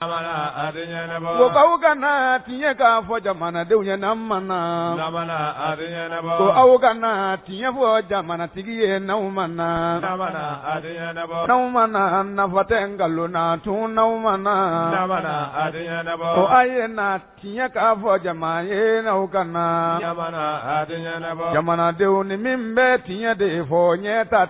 ko aw kana tiɲɛ k'a fɔ jamanadenw ye n'an mana ko aw kana tiɲɛ fɔ jamanatigi ye n'aw mana n'aw mana nafa tɛ nkalon na tun n'aw mana ko a ye na tiɲɛ k'a fɔ jama ye n'aw kana jamanadenw ni min bɛ tiɲɛ de fɔ ɲɛ ta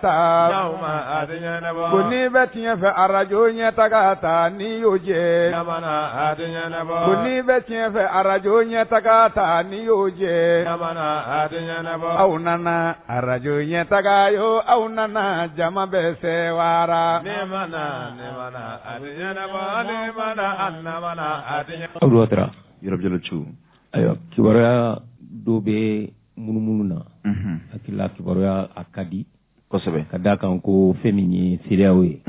ko ni bɛ tiɲɛ fɛ arajo ɲɛ taga ta ni y'o jɛ ko ni bɛ tiɲɛ fɛ arajo ɲɛ taga ta ni y'o jɛ aw nana arajo ɲɛ taga yo aw nana jama bɛ se wara Abdou Ouattara Yɔrɔjɔlɔcu ayiwa kibaruya dɔ bɛ munumunu na hakilila kibaruya a ka di kosɛbɛ ka d'a kan ko fɛn min ye CEDEAO ye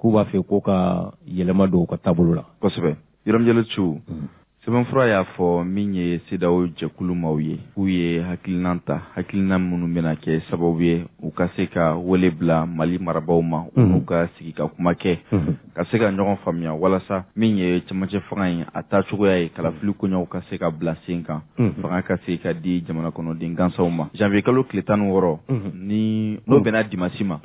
k'u b'a fɛ ko ka yɛlɛma don u ka taabolo la kosɛbɛ Yɔrɔjɔlɔcu sɛbɛnfura y'a fɔ min ye CEDEAO jɛkulu maaw ye k'u ye hakilina ta hakilina minnu bɛna kɛ sababu ye u ka se ka wele bila Mali marabaaw ma u ka sigi ka kuma kɛ ka se ka ɲɔgɔn faamuya walasa min ye cɛmancɛ fanga ye a taacogoya ye kalafili koɲɛw ka se ka bila sen kan fanga ka se ka di jamana kɔnɔden gansaw ma janvier kalo tile 16 ni n'o bɛnna dimanche ma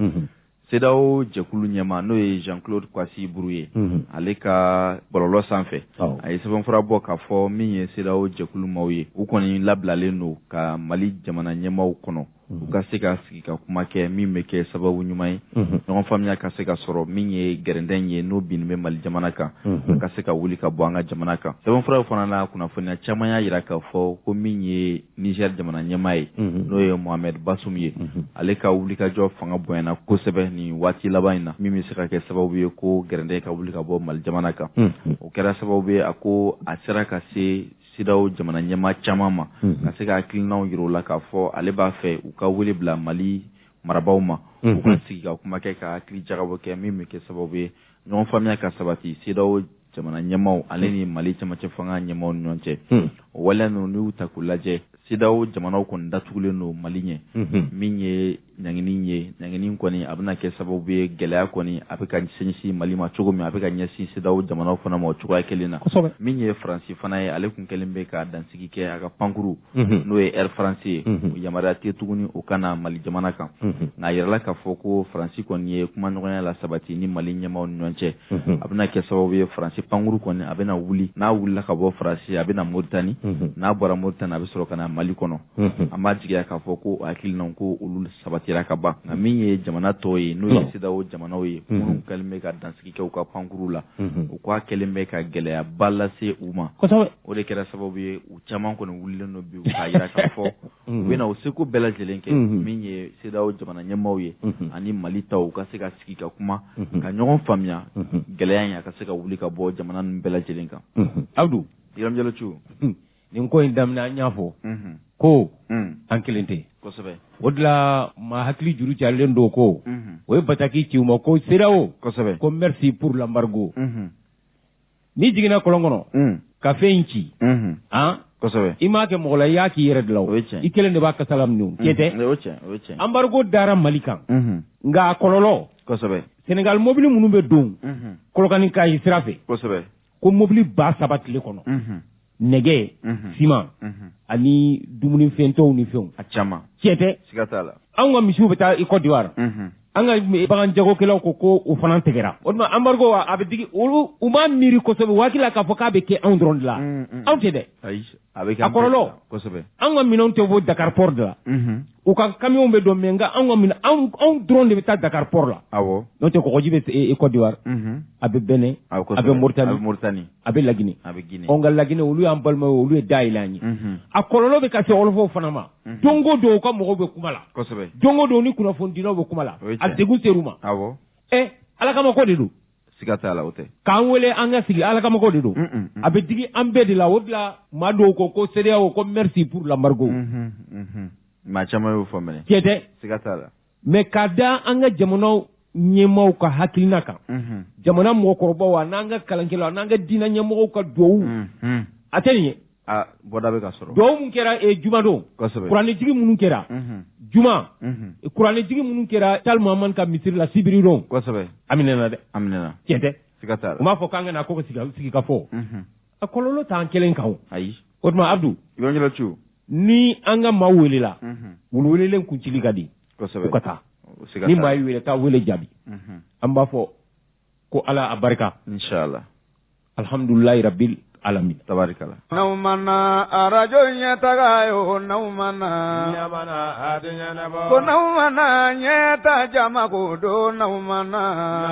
CEDEAO jɛkulu ɲɛma n'o ye Jean-Claude Kwasi Buru ye ale ka bɔlɔlɔ sanfɛ a ye sɛbɛnfura bɔ k'a fɔ min ye CEDEAO jɛkulu maaw ye u kɔni labilalen don ka Mali jamana ɲɛmaw kɔnɔ u ka se ka sigi ka kuma kɛ min bɛ kɛ sababu ɲuman ye ɲɔgɔn faamuya ka se ka sɔrɔ min ye gɛrɛndɛn ye n'o binnen bɛ Mali jamana kan ka se ka wuli ka bɔ an ka jamana kan sɛbɛnfura fana na kunnafoniya caman y'a jira k'a fɔ ko min ye Niger jamana ɲɛmaa ye n'o ye Mohamed Bazoum ye ale ka wulikajɔ fanga bonyana kosɛbɛ ni waati laban in na min bɛ se ka kɛ sababu ye ko gɛrɛndɛn ka wuli ka bɔ Mali jamana kan o kɛra sababu ye a ko a sera ka se CEDEAO jamana ɲɛmaa caman ma ka se ka hakilinaw yir'u la k'a fɔ ale b'a fɛ u ka wele bila Mali marabaaw ma u ka sigi ka kuma kɛ ka hakili jagabɔ kɛ min bɛ kɛ sababu ye ɲɔgɔn faamuya ka sabati CEDEAO jamana ɲɛmaaw ale ni Mali cɛmancɛ fanga ɲɛmaaw ni ɲɔgɔn cɛ o waleya ninnu n'u ta k'u lajɛ CEDEAO jamanaw kɔni datugulen don Mali ɲɛ min ye ɲangini ye ɲangini kɔni a bɛna kɛ sababu ye gɛlɛya kɔni a bɛ ka ɲɛsin Mali ma cogo min a bɛ ka ɲɛsin CEDEAO jamanaw fana ma o cogoya kelen na min ye Faransi fana ye ale kun kɛlen bɛ ka dansigi kɛ a ka pankuru n'o ye Air France ye o yamaruya tɛ tuguni o kana Mali jamana kan nka a yirala k'a fɔ ko Faransi kɔni ye kuma ɲɔgɔnya la sabati ni Mali ɲɛmaaw ni ɲɔgɔn cɛ a bɛna kɛ sababu ye Faransi pankuru kɔni a bɛna wuli n'a wulila ka bɔ Faransi a bɛna Moritani n'a bɔra Moritani a bɛ sɔrɔ ka na Mali kɔnɔ an b'a jigiya k'a fɔ ko hakilinaw ko olu sabatira ka ban nka min ye jamana tɔw ye n'o ye CEDEAO jamanaw ye minnu kɛlen bɛ ka dansigi kɛ u ka pankuru la u k'a kɛlen bɛ ka gɛlɛyaba lase u ma o de kɛra sababu ye u caman kɔni wulilen don bi k'a jira k'a fɔ u bɛna u seko bɛɛ lajɛlen kɛ min ye CEDEAO jamana ɲɛmaaw ye ani Mali taw u ka se ka sigi ka kuma ka ɲɔgɔn faamuya gɛlɛya in a ka se ka wuli ka bɔ jamana ninnu bɛɛ lajɛlen kan Abdou Yɔrɔjɔlɔcu nin ko in daminɛ an y'a fɔ ko an kelen tɛ kosɛbɛ o de la maa hakili juru carilen don ko o ye bataki ci u ma ko CEDEAO kosɛbɛ ko merci pour l'embargo ni jiginna kɔlɔn kɔnɔ ka fɛn in ci kosɛbɛ i m'a kɛ mɔgɔ la i y'a k'i yɛrɛ de la o i kelen de b'a kasala minɛ kɛ tɛ embargo dara Mali kan nka a kɔlɔlɔ kosɛbɛ Sénégal mobili minnu bɛ don Kolokani Kayi sira fɛ kosɛbɛ ko mobili 1000 tile kɔnɔ nɛgɛ ciment ani dumunifɛntɔw ni fɛnw a caman tiɲɛ tɛ siga t'a la an ka misiw bɛ taa i Côte d'Ivoire an ka bagan jagokɛlaw ko o fana tigɛra o tuma embargo a bɛ digi olu u m'a miiri kosɛbɛ waati la k'a fɔ k'a bɛ kɛ anw dɔrɔn de la anw tɛ dɛ a kɔlɔlɔ kosɛbɛ an ka minɛnw tɛ bɔ Dakar port de la u ka camion bɛ don mais nka anw ka minɛn anw dɔrɔn de bɛ taa Dakar port la awɔ n'o tɛ kɔgɔji bɛ Côte d'Ivoire a bɛ Benin a bɛ Mauritanie a bɛ Laginɛ ɔ nka Laginɛ olu y'an balimaw ye olu ye dayɛlɛ an ye a kɔlɔlɔ bɛ ka se wɔlɔfɔw fana ma don o don u ka mɔgɔw bɛ kuma la kosɛbɛ don o don ni kunnafonidilaw bɛ kuma la a degun ser'u ma awɔ Ala kama ko de don siga t'a la o tɛ k'an wele an ka sigi Ala kama ko de don a bɛ digi an bɛɛ de la o de la maa dɔw ko CEDEAO ko merci pour l'embargo maa caman y'o fɔ mɛnɛ tiɲɛ tɛ siga t'a la mais k'a da an ka jamanaw ɲɛmaaw ka hakilina kan jamana mɔgɔkɔrɔbaw a n'an ka kalankɛlaw a n'an ka diinɛ ɲɛmɔgɔw ka duwawu a tɛ nin ye bɔda bɛ ka sɔrɔ duwawu min kɛra jumadon kosɛbɛ kuranɛjigi minnu kɛra juma kuranɛjigi minnu kɛra Tal Mahamani ka misiri la Sibiridon kosɛbɛ a minɛna dɛ a minɛna tiɲɛ tɛ sigata o ma fo kanga na ko sigi ka fo a kololo tan kelen kan ayi o tuma Abdou Ibrahim Jalatu ni an ka maa welela wulwelelen kuncili ka di kosɛbɛ u ka taa ni maa yi wele taa wele jaabi an b'a fɔ ko Ala a barika inshallah alhamdulillahi rabbil alamin tabarikala naumana arajo nyeta yo naumana nyamana adinya nabo ko naumana nyeta jama ko do naumana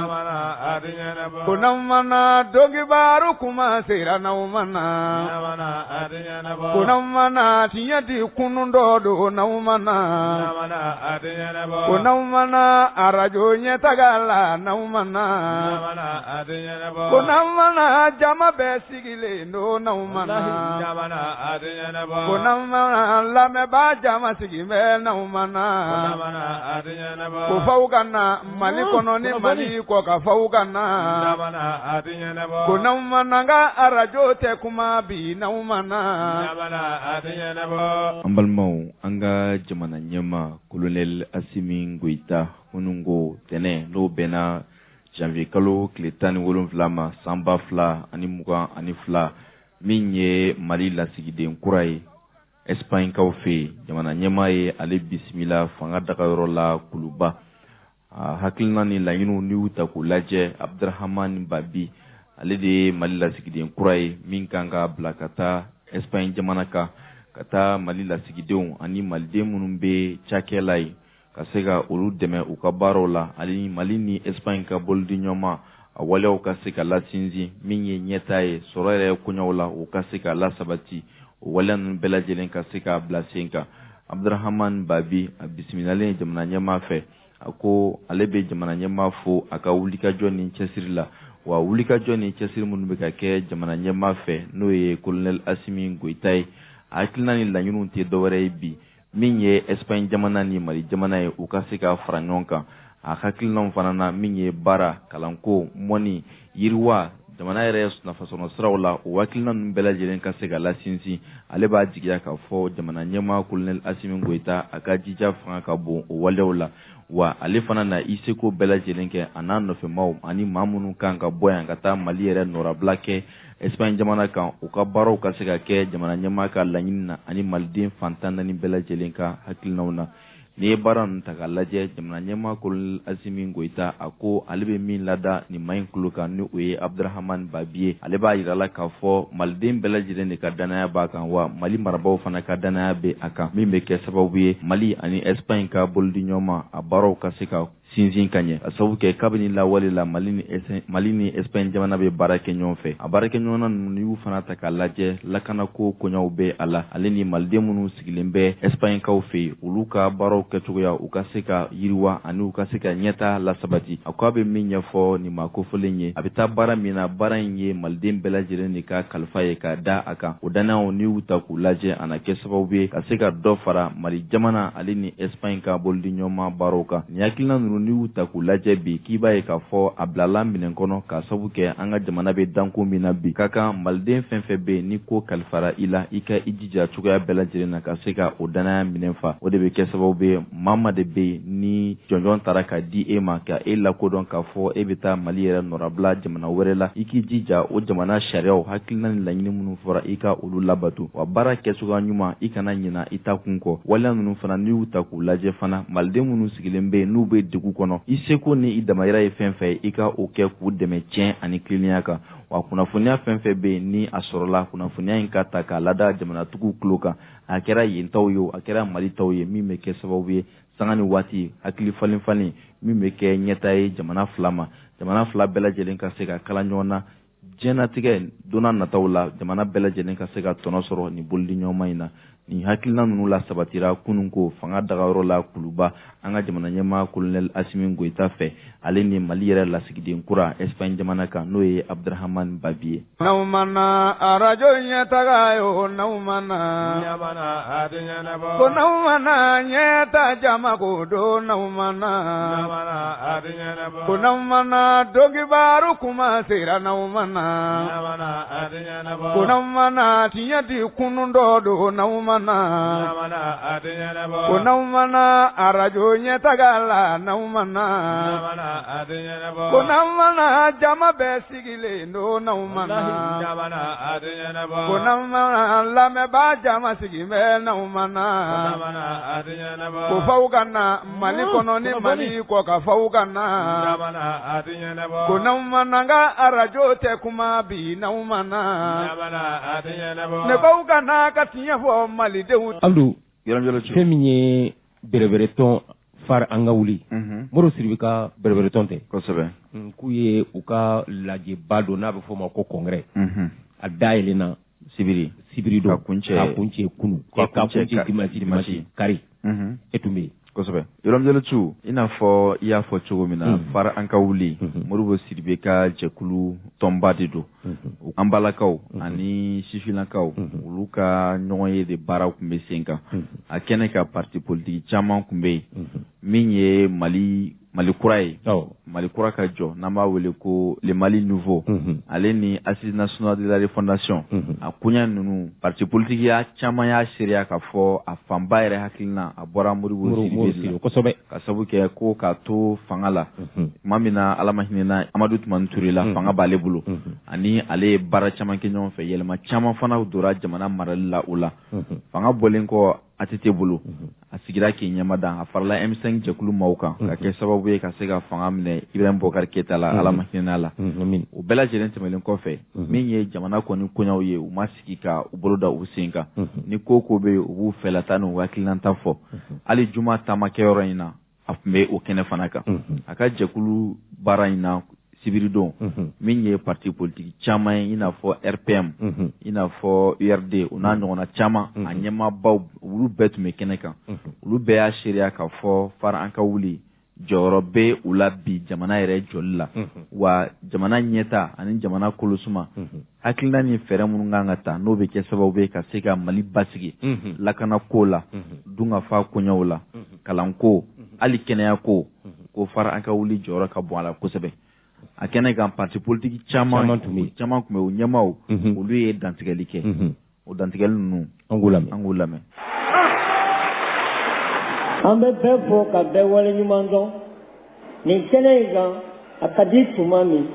nyamana adinya nabo ko naumana dogi baru kuma sira naumana nyamana adinya nabo ko naumana tinyati kunundo do naumana nyamana adinya nabo ko naumana arajo nyeta gala naumana nyamana adinya nabo ko naumana jama be sigile no naumana nyamana adinya nabo ko naumana lame ba jama sigime naumana nyamana adinya nabo ko faukana mali kono ni mali ko ka faukana nyamana adinya nabo ko naumana ga arajo te kuma bi naumana nyamana adinya nabo ambalmau anga jamana nyama colonel Assimi Goïta hunungo tene no bena janvier kalo tile 17 ma sanba 2022 min ye Mali lasigiden kura ye Espagne kaw fe jamana ɲɛma ye ale bisimila fanga dagayɔrɔ la kuluba hakilina ni laɲiniw ni y'u ta k'u lajɛ Abdrahamani Babi ale de ye Mali lasigiden kura ye min kan ka bila ka taa Espagne jamana kan ka taa Mali lasigidenw ani maliden minnu bɛ cakɛla ye ka se ka olu dɛmɛ u ka baaraw la ani Mali ni Espagne ka bolidi ɲɔgɔnma a waleyaw ka se ka lasinsin min ye ɲɛta ye sɔrɔ yɛrɛ koɲɛw la u ka se ka lasabati o waleya ninnu bɛɛ lajɛlen ka se ka bila sen kan Abdrahamani Babi a bisimilalen jamana ɲɛmaa fɛ a ko ale bɛ jamana ɲɛmaa fo a ka wulikajɔ ni cɛsiri la wa wulikajɔ ni cɛsiri minnu bɛ ka kɛ jamana ɲɛmaa fɛ n'o ye colonel Assimi Goïta ye a hakilina ni laɲiniw tɛ dɔwɛrɛ ye bi min ye Espagne jamana ni Mali jamana ye u ka se ka fara ɲɔgɔn kan a hakilinaw fana na min ye baara kalanko mɔni yiriwa jamana yɛrɛ nafasɔrɔ siraw la o hakilina ninnu bɛɛ lajɛlen ka se ka lasinsin ale b'a jigiya k'a fɔ jamana ɲɛmaa colonel Assimi Goïta a ka jija fanga ka bon o waleyaw la wa ale fana na i seko bɛɛ lajɛlen kɛ a n'a nɔfɛmaw ani maa minnu kan ka bɔ yan ka taa Mali yɛrɛ nɔrabila kɛ Espagne jamana kan u ka baaraw ka se ka kɛ jamana ɲɛmaa ka laɲini na ani maliden fantan naani bɛɛ lajɛlen ka hakilinaw na ni ye baara ninnu ta k'a lajɛ jamana ɲɛmaa colonel Assimi Goïta a ko ale bɛ min lada nin maa in tulo kan ni o ye Abdrahamani Babi ye ale b'a yira la k'a fɔ maliden bɛɛ lajɛlen de ka danaya b'a kan wa Mali marabaaw fana ka danaya bɛ a kan min bɛ kɛ sababu ye Mali ani Espagne ka bolidi ɲɔgɔnma a baaraw ka se ka sinsin ka ɲɛ a sababu kɛ kabini lawale la Mali ni Espagne jamana bɛ baara kɛ ɲɔgɔn fɛ a baara kɛ ɲɔgɔnna ninnu y'u fana ta k'a lajɛ lakanako koɲaw bɛ a la ale ni maliden minnu sigilen bɛ Espagne kaw fɛ yen olu ka baaraw kɛcogoya u ka se ka yiriwa ani u ka se ka ɲɛta lasabati a ko a bɛ min ɲɛfɔ nin ma kofɔlen ye a bɛ taa baara min na baara in ye maliden bɛɛ lajɛlen de ka kalifa ye k'a da a kan o dannayaw ni y'u ta k'u lajɛ a na kɛ sababu ye ka se ka dɔ fara Mali jamana ale ni Espagne ka bolidi ɲɔgɔnma baaraw kan nin hakilina ninnu ni y'u ta k'u lajɛ bi k'i b'a ye k'a fɔ a bilala minɛn kɔnɔ k'a sababu kɛ an ka jamana bɛ danko min na bi ka kan maliden fɛn fɛn bɛ yen ni ko kalifara i la i ka i jija cogoya bɛɛ lajɛlen na ka se ka o danaya minɛn fa o de bɛ kɛ sababu ye maa de bɛ yen ni jɔnjɔn taara ka di e ma ka e lakodɔn k'a fɔ e bɛ taa Mali yɛrɛ nɔrabila jamana wɛrɛ la i k'i jija o jamana sariyaw hakilina ni laɲini minnu fɔra i ka olu labato wa baara kɛcogoya ɲuman i kana ɲina i ta kun kɔ waleya ninnu fana n'i y'u ta k'u lajɛ fana maliden minnu sigilen bɛ yen n'u bɛ degun kɔnɔ i seko ni i damayira ye fɛn fɛn i ka o kɛ k'u dɛmɛ tiɲɛ ani kilennenya kan wa kunnafoniya fɛn fɛn bɛ yen ni a sɔrɔla kunnafoniya in ka ta k'a lada jamanatigiw tulo kan a kɛra yen taw ye a kɛra Mali taw ye min bɛ kɛ sababu ye sanga ni waati hakili falen min bɛ kɛ ɲɛta ye jamana fila ma jamana fila bɛɛ lajɛlen ka se ka kala ɲɔgɔn na diɲɛnatigɛ donna nataw la jamana bɛɛ lajɛlen ka se ka tɔnɔ sɔrɔ nin bolidi ɲɔgɔnma in na nin hakilina ninnu la sabatira kunun ko fanga dagayɔrɔ la kuluba an ka jamana ɲɛmaa colonel Assimi Goïta fɛ ale ni Mali yɛrɛ lasigiden kura Espagne jamana kan n'o ye Abdrahamani Babi ye naumana arajo ɲɛtaga yo naumana ɲamana adinya nabo ko naumana ɲɛta jama ko do naumana ɲamana adinya nabo ko naumana dogibaru kuma sera naumana ɲamana adinya nabo ko naumana tiɲɛti kunun dɔ do naumana ɲamana adinya nabo ko naumana arajo ɲɛtaga la naumana ɲamana ko n'aw mana jama bɛɛ sigilen don n'aw mana ko n'aw mana lamɛnbaa jama sigilen bɛ n'aw mana ko faw ka na Mali kɔnɔ ni Mali kɔ ka faw ka na ko n'aw mana n ka arajo tɛ kuma bi n'aw mana ne baw ka na ka tiɲɛ fɔ malidenw. Abdou fɛn min ye bɛrɛbɛrɛtɔn far an ka wuli Modibo Sidibe ka bɛrɛbɛrɛtɔn tɛ kosɛbɛ k'u ye u ka lajɛba dɔ n'a bɛ fɔ o ma ko congrès a dayɛlɛnna sibiri don k'a kuncɛ kunu k'a kuncɛ dimanche kari e tun bɛ yen kosɛbɛ Yɔrɔm Jalisu i n'a fɔ i y'a fɔ cogo min na far an ka wuli Modibo Sidibe ka jɛkulu tɔnba de don an balakaw ani sifinakaw olu ka ɲɔgɔn ye de baaraw tun bɛ sen kan a kɛnɛ ka parti politique caman tun bɛ yen min ye Mali kura ye Mali kura ka jɔ n'an b'a wele ko le Mali nouveau ale ni Assise nationale de la refondation a koɲa ninnu parti politique ya caman y'a seereya ka fɔ a fanba yɛrɛ hakilina a bɔra Modibo Sidibe kosɛbɛ ka sabu kɛ ko k'a to fanga la tuma min na Ala ma hinɛna Amadu Tumani Ture la fanga b'ale bolo ani ale ye baara caman kɛ ɲɔgɔn fɛ yɛlɛma caman fana dora jamana marali la o la fanga bɔlen kɔ ATT bolo a sigira k'i ɲɛmada a farala M5 jɛkulu maaw kan ka kɛ sababu ye ka se ka fanga minɛ Ibrahim Boubacar Keita la Ala ma hinɛna la o bɛɛ lajɛlen tɛmɛlen kɔfɛ min ye jamana kɔni koɲaw ye u ma sigi ka u bolo da u sen kan ni ko bɛ yen u b'u fɛlata n'u hakilinata fɔ hali juma taamakɛyɔrɔ in na a tun bɛ o kɛnɛ fana kan a ka jɛkulu baara in na sibiridon min ye parti politique caman ye i n'a fɔ RPM i n'a fɔ URD u n'a ɲɔgɔnna caman a ɲɛmaabaw olu bɛɛ tun bɛ kɛnɛ kan olu bɛɛ y'a seereya ka fɔ far an ka wuli jɔyɔrɔ bɛ u la bi jamana yɛrɛ jɔli la wa jamana ɲɛta ani jamana kolosuma hakilina ni fɛɛrɛ minnu kan ka ta n'o bɛ kɛ sababu ye ka se ka Mali basigi lakanako la dunkafa koɲɛw la kalanko hali kɛnɛyako ko far an ka wuli jɔyɔrɔ ka bon a la kosɛbɛ a kɛnɛ kan parti politique caman tun bɛ u ɲɛmaaw olu ye dantigɛli kɛ o dantigɛli ninnu an k'u lamɛn an bɛ bɛɛ fɔ ka bɛɛ waleɲuman dɔn nin kɛnɛ in kan a ka di tuma min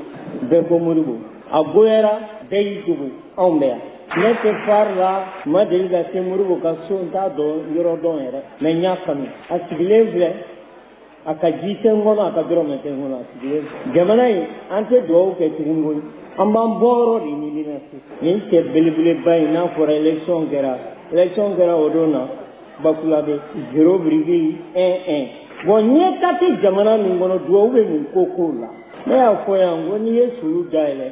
bɛɛ ko Modibo a goyara bɛɛ y'i dogo anw bɛ yan ne tɛ far la ma deli ka se Modibo ka so n t'a dɔn yɔrɔ dɔn yɛrɛ mais n y'a kanu a sigilen filɛ a ka ji tɛ n kɔnɔ a ka dɔrɔmɛ tɛ n kɔnɔ a sigilen jamana in an tɛ dugawu kɛ tuguni koyi an b'an bɔyɔrɔ de ɲini na sisan nin cɛ belebeleba in n'a fɔra élection kɛra o don na Bakula bɛ 0,11 bon ɲɛta tɛ jamana min kɔnɔ dugawu bɛ nin ko la ne y'a fɔ yan ko n'i ye sulu dayɛlɛ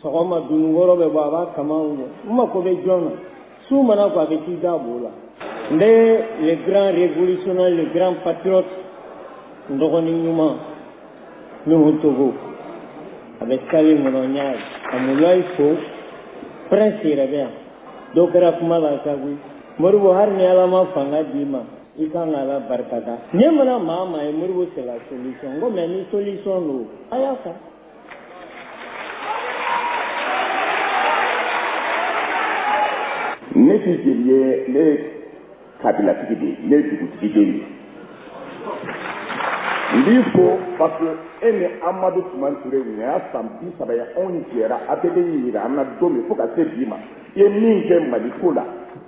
sɔgɔma dununkɔrɔ bɛ bɔ a b'a kama bɔ n mako bɛ jɔn na su mana ko a bɛ t'i da b'o la n bɛ le grand révolutionnaire le grand patriote n dɔgɔnin ɲuman Nuhu Togo a bɛ sali kɔnɔ n y'a ye ka Mulayi fo prince yɛrɛ bɛ yan dɔ kɛra kuma la sago Modibo hali ni Ala ma fanga d'i ma i kan ka Ala barikada ne mana maa maa ye Modibo c'est la solution n ko mais ni solution don a y'a fɔ ne tɛ jeli ye ne ye kabilatigi de ye ne ye dugutigi de ye n b'i fo parce que e ni Amadu Tumani Ture nin y'a san 30 ye anw jɛra APD y'i yira an na don min fo ka se bi ma i ye min kɛ Mali ko la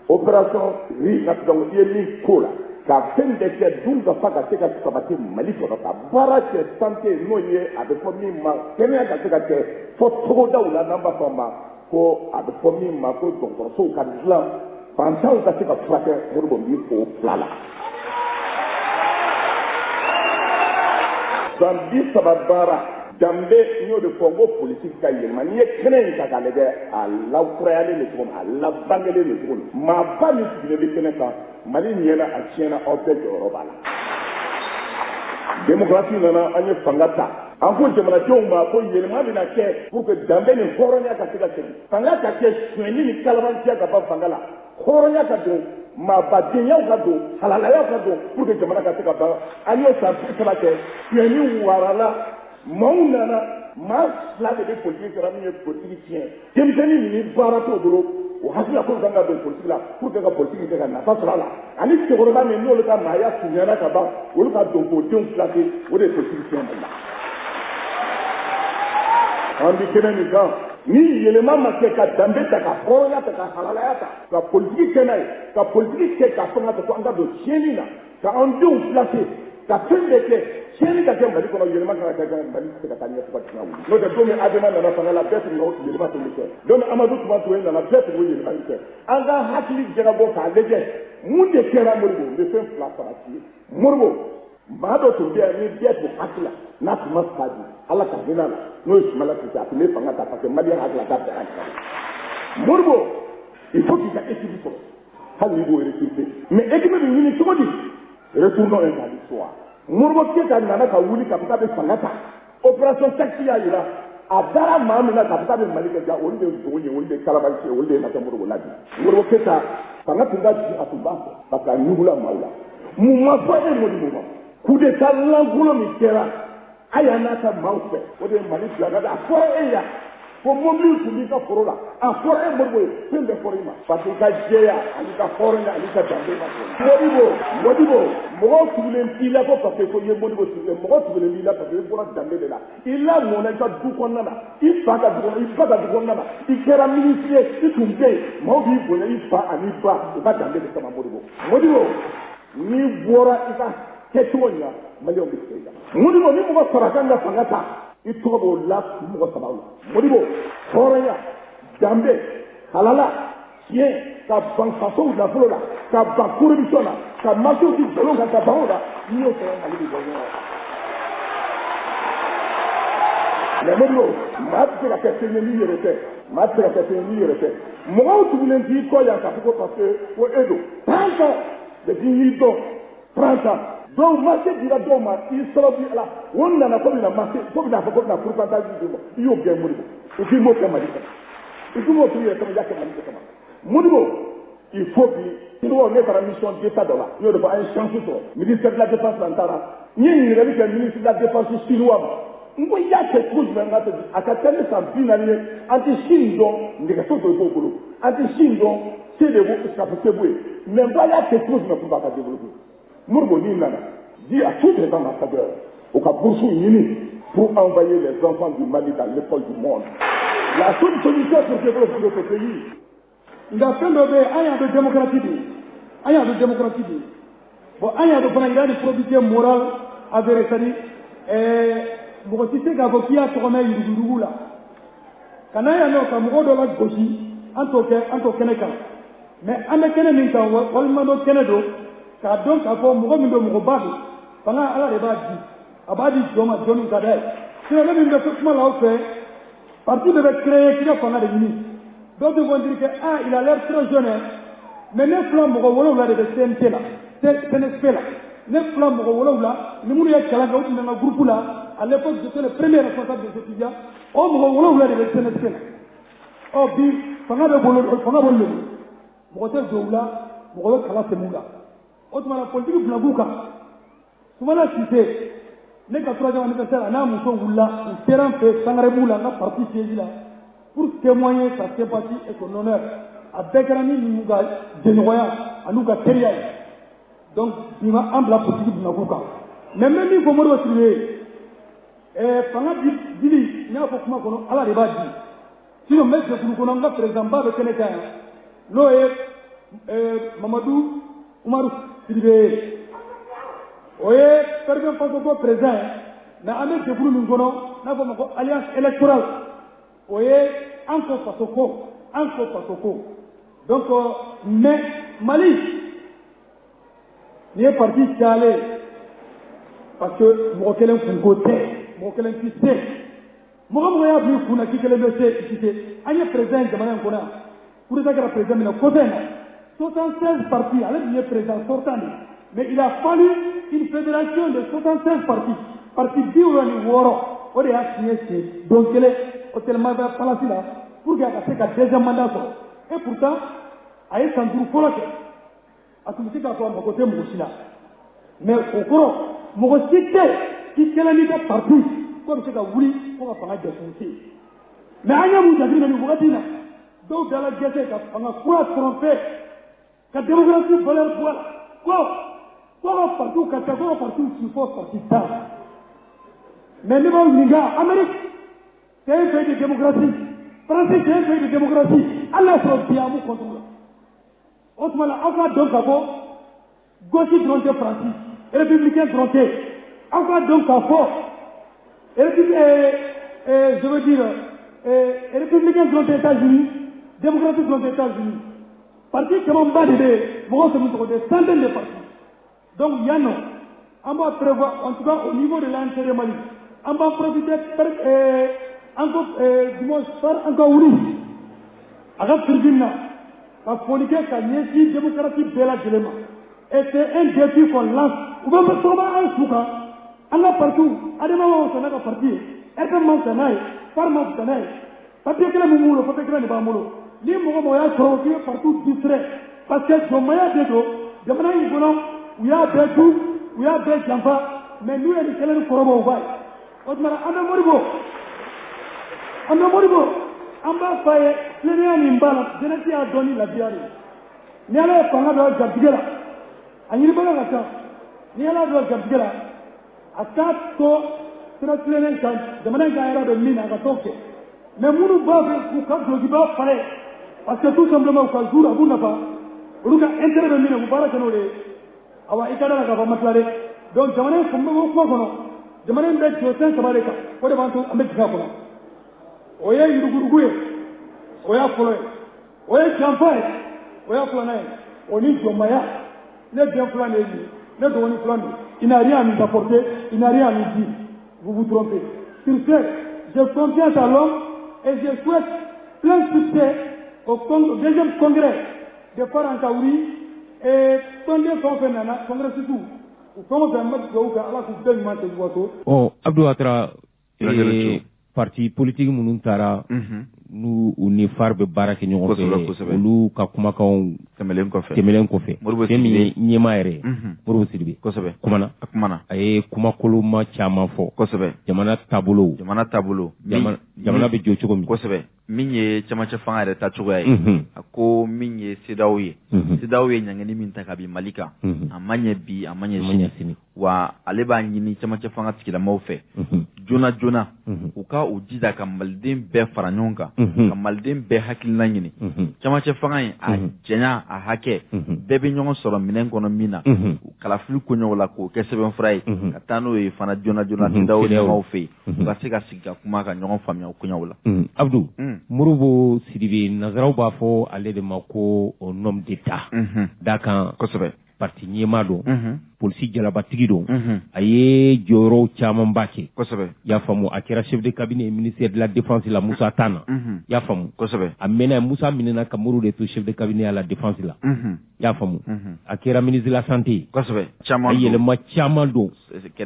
opération riz national i ye min ko la ka fɛn bɛɛ kɛ dunkafa ka se ka sabati Mali kɔnɔ ka baara kɛ santé n'o ye a bɛ fɔ min ma kɛnɛya ka se ka kɛ fɔ togodaw la n'an b'a fɔ a ma ko a bɛ fɔ min ma ko dɔgɔtɔrɔsow ka dilan fantanw ka se ka furakɛ Modibo n b'i fo fila la. san 30 baara danbe n y'o de fɔ n ko politique ka yɛlɛma n'i ye kɛnɛ in ta k'a lajɛ a lakurayalen de cogo min a labangelen de cogo min maaba min sigilen bɛ kɛnɛ kan Mali ɲɛna a tiɲɛna aw bɛɛ jɔyɔrɔ b'a la démocratie nana an ye fanga ta an ko jamanadenw ma ko yɛlɛma bɛna kɛ pour que danbe ni hɔrɔnya ka se ka segin fanga ka kɛ suɲɛni ni kalabanciya ka ban fanga la hɔrɔnya ka don maabadenyaw ka don halalayaw ka don pour que jamana ka se ka ban an y'o san 30 kɛ suɲɛni warala maaw nana maa fila de bɛ politique kɛra min ye politique tiɲɛ denmisɛnnin ni baara t'o bolo o hakila ko kan ka don politique la pour que ka politique kɛ ka nafa sɔrɔ a la ani cɛkɔrɔba min n'olu ka maaya surunyana ka ban olu ka don k'o denw placer o de ye politique tiɲɛ Mali la. an bi kɛnɛ min kan ni yɛlɛma ma kɛ ka danbe ta ka hɔrɔnya ta ka halalaya ta ka politique kɛ n'a ye ka politique kɛ ka fanga ta ko an ka don tiɲɛni na ka an denw placer ka fɛn bɛɛ kɛ tiɲɛni ka kɛ Mali kɔnɔ yɛlɛma kan ka kɛ Mali tɛ se ka taa ɲɛ fo ka tiɲɛ wuli n'o tɛ don min Adama nana fanga la bɛɛ tun ka yɛlɛma tun bɛ kɛ don min Amadu Tuma Ture nana bɛɛ tun bɛ yɛlɛma kɛ an ka hakili jagabɔ k'a lajɛ mun de kɛra Moribo n bɛ fɛn fila farati ye Moribo maa dɔ tun bɛ yan ni bɛɛ tun hakili la n'a tun ma sa di Ala ka hinɛ la n'o ye Sumala Sise a tun bɛ fanga ta parce que Maliyɛn hakili la k'a bɛɛ hakili Moribo il faut qu'il ka équipe sɔrɔ hali n'i b'o recruter mais équipe bɛ ɲini cogo di retournons à l'histoire Moribo Keyita nana ka wuli k'a fɔ k'a bɛ fanga ta opération taxi y'a jira a dara maa min na k'a fɔ k'a bɛ Mali kɛ ja olu de ye nsogo ye olu de ye kalabanci ye olu de ye nata Moribo la bi Moribo Keyita fanga tun ka jigin a tun b'a fɛ parce que a ɲugula maaw la mun ma fɔ e Modibo ma coup d'état lankolon min kɛra a y'a n'a ka maaw fɛ o de ye Mali bila ka a fɔra e ya ko mobili tun b'i ka foro la a fɔra e Modibo ye fɛn bɛɛ fɔra i ma parce que i ka jɛya ani ka hɔrɔnya ani ka danbe ma fɔ Modibo mɔgɔ tugulen t'i la ko parce que ko i ye Modibo tugulen mɔgɔ tugulen b'i la parce que i bɔra danbe de la i lamɔna i ka du kɔnɔna na i fa ka du kɔnɔna i ba ka du kɔnɔna na i kɛra ministre ye i tun bɛ yen maaw b'i bonya i fa ani ba u ka danbe de kama Modibo n'i bɔra i ka kɛcogo in na Maliyɛnw bɛ se i la Modibo ni mɔgɔ saba kan ka fanga ta i tɔgɔ b'o la mɔgɔ saba la Modibo hɔrɔnya danbe halala tiɲɛ ka ban fasow nafolo la ka ban corruption na ka marché di nkalon kan ka ban o la n'i y'o sɔrɔ Mali bɛ bɔ ɲɔgɔn mais Modibo maa tɛ se ka kɛ fɛn ye n'i yɛrɛ tɛ maa tɛ se ka kɛ fɛn ye n'i yɛrɛ tɛ mɔgɔw tugulen t'i kɔ yan k'a fɔ ko parce que ko e don 30 ans depuis y'i dɔn 30 ans dɔw marché dira dɔw ma i sababu ala o nana ko bɛna marché ko bɛna fɔ ko bɛna pourcentage di ma i y'o gɛn Modibo i k'i m'o kɛ Mali kɔnɔ i k'i m'o k'i yɛrɛ kama i y'a kɛ Mali kama Modibo il faut bi sinon ne taara mission d'état dɔ la n y'o de fɔ an ye chance sɔrɔ ministère de la défense la n taara n ye ɲininkali kɛ ministre de la défense chinois ma n ko i y'a kɛ cogo jumɛn ka tɛmɛ a ka taa ni san 40 ye an tɛ Chine dɔn nɛgɛso dɔ b'o bolo an tɛ Chine dɔn se de b'o k'a fɔ se b'o ye mais n ko a y'a kɛ cogo jumɛn pour k'a ka développer Modibo n'i nana dis à tous les ambassadeurs au cas bourse pour envoyer les enfants du Mali dans l'école du monde. La seule solution pour développer notre pays. Il a fait de démocratie. Bon, il y a de probité morale avérée. Si c'est qu'avec qui a tourné il là. Quand il y a un mot de la gauche, en tant que mais en tant que ka donc ka fɔ mɔgɔ min bɛ mɔgɔ ba don fanga ala de b'a di a b'a di jɔn ma jɔn min ka d'a ye sinon ne min bɛ kuma la aw fɛ parti de bɛ créer k'i ka fanga de ɲini dɔw bɛ fɔ dire que ah il a l'air très jeune mais ne fila mɔgɔ 7 de bɛ CNT la CNSP la ne fila mɔgɔ 7 ni minnu ye kalan kɛ u tun bɛ n ka groupe la à l'époque j'étais le premier responsable des étudiants o mɔgɔ 7 de bɛ CNSP la ɔ bi fanga bɛ bolo de mɔgɔ tɛ jɔ u la mɔgɔ bɛ kalan tɛmɛ u la o tuma na politique bila b'u kan Sumala Sise ne ka 3e anniversaire a n'a muso wulila u sera n fɛ Sangarebu la n ka parti siège la pour témoigner sa sympathie et son honneur a bɛɛ kɛra ni ninnu ka jɛɲɔgɔnya an'u ka teriya ye donc bi ma an bila politique bila b'u kan mais n bɛ min fɔ Modibo Sidibe ye fanga dili n y'a fɔ kuma kɔnɔ ala de b'a di sinon n bɛ jɛkulu kɔnɔ n ka président ba bɛ kɛnɛ kan yan n'o ye Mamadu Umaru Sidibe o ye président Faso ko président mais an bɛ jɛkulu min kɔnɔ n'a fɔ ma ko alliance électorale o ye an ko faso ko donc mais Mali ni ye parti cayalen parce que mɔgɔ kelen kunko tɛ mɔgɔ kelen ti se mɔgɔ y'a bila i kun na k'i kelen bɛ se i ti se an ye président jamana in kɔnɔ yan coup d'état kɛra président min na côté in na 76 partis ale tun ye président sortant de mais il a fallu une fédération de 76 partis parti 76 o de y'a signé sen don kelen hôtel Maba Palace la pour que a ka se ka deuxième mandat sɔrɔ et pourtant a ye san 5 fɔlɔ kɛ a tun bɛ se k'a fɔ a mago tɛ mɔgɔ si la mais o kɔrɔ mɔgɔ si tɛ k'i kɛlen n'i ka parti k'o bɛ se ka wuli fo ka fanga jɔ kun se mais an ye mun jateminɛ nin wagati in na dɔw dala gɛsɛ ka fanga kura tromper ka démocratie valeur bɔ a la ko ka parti ka taa ko ka parti ci fɔ parti ta mais ne b'aw ɲininka Amérique c'est un pays de démocratie France c'est un pays de démocratie hali n'a sɔrɔ bi a b'u contre la o tuma la aw ka dɔn ka fɔ gauche dɔrɔn tɛ France républicain dɔrɔn tɛ aw ka dɔn ka fɔ je veux dire républicain dɔrɔn tɛ États-Unis démocratique dɔrɔn tɛ États-Unis parti caman ba de bɛ yen mɔgɔw tɛmɛ tɔgɔ des centaines de partis donc yan nɔ an b'a prévoir en tout cas au niveau de l'intérêt Mali an b'a profiter an ka wuli a ka tribune na ka foli kɛ ka ɲɛsin démocratie bɛɛ lajɛlen ma et c'est un défi qu'on lance u bɛ sɔgɔma an su kan an ka partis Adama Barrow sɛnɛ ka parti ye RPM man sɛnɛ ye FAR man sɛnɛ ye papier kelen min b'u bolo papier kelen de b'an bolo ni mɔgɔ mɔgɔ y'a sɔrɔ k'i ye parti distrait parce que jɔnmaya de don jamana in kɔnɔ u y'a bɛɛ dun u y'a bɛɛ janfa mais n'u ye nin kelen ni kɔrɔbɔ u b'a ye o tuma an bɛ Modibo an b'a fɔ a ye tilennenya min b'a la jeunesse y'a dɔn ni lafiya de ye ni Ala ye fanga dɔ garijɛgɛ la a ɲinibaga ka ca ni Ala dɔ garijɛgɛ la a k'a to sira tilennen kan jamana in ka yɛrɛ bɛ min na a ka t'o kɛ mais minnu b'a fɛ k'u ka dulokiba fara parce que tout simplement u ka jour a b'u nafa olu ka intérêt bɛ min na u baara kɛ n'o de ye awa i ka da la k'a fɔ ma tila dɛ donc jamana in kuma kɔnɔ jamana in bɛ jɔ fɛn saba de kan o de b'an to an bɛ jigin a kɔnɔ o ye yurugurugu ye o y'a fɔlɔ ye o ye janfa ye o y'a filanan ye o ni jɔnmaya ne den filan de ye nin ne dɔgɔnin filan de il n'a rien à nous apporter il n'a rien à nous dire vous vous trompez sur ce j'ai confiance à l'homme et je souhaite plein succès au deuxième congrès de Far en Kaouri et congrès surtout au congrès oh Abdou Ouattara parti politique minnu taara n'u ni FAR bɛ baara kɛ ɲɔgɔn fɛ olu ka kumakanw tɛmɛlen kɔfɛ fɛn min ye ɲɛmaa yɛrɛ Modibo Sidibe kumana a ye kumakoloma caman fɔ jamana taabolo jamana bɛ jɔ cogo min min ye camancɛ fanga yɛrɛ ta cogoya ye a ko min ye CEDEAO ye CEDEAO ye ɲangɛni min ta ka bin Mali kan a ma ɲɛ bi a ma ɲɛ sini wa ale b'a ɲini camancɛ fanga tigilamɔgɔw fɛ joona u ka u jija ka maliden bɛɛ fara ɲɔgɔn kan ka maliden bɛɛ hakilina ɲini camancɛ fanga in a janya a hakɛ bɛɛ bɛ ɲɔgɔn sɔrɔ minɛn kɔnɔ min na kalafili koɲɔgɔn la k'o kɛ sɛbɛnfura ye ka taa n'o ye fana joona CEDEAO ɲɛmaaw fɛ yen u ka se ka sigi ka kuma ka ɲɔgɔn faamuya o koɲɔgɔn la Abdou Modibo Sidibe nazaraw b'a fɔ ale de ma ko homme d'État da kan parti ɲɛmaa don polisi jalabatigi don a ye jɔyɔrɔw camanba kɛ y'a faamu a kɛra chef de cabinet ministère de la défense la Musa Tana y'a faamu a mɛnna Musa minɛna ka Modibo de to chef de cabinet à la défense la y'a faamu a kɛra ministre de la santé a yɛlɛma caman don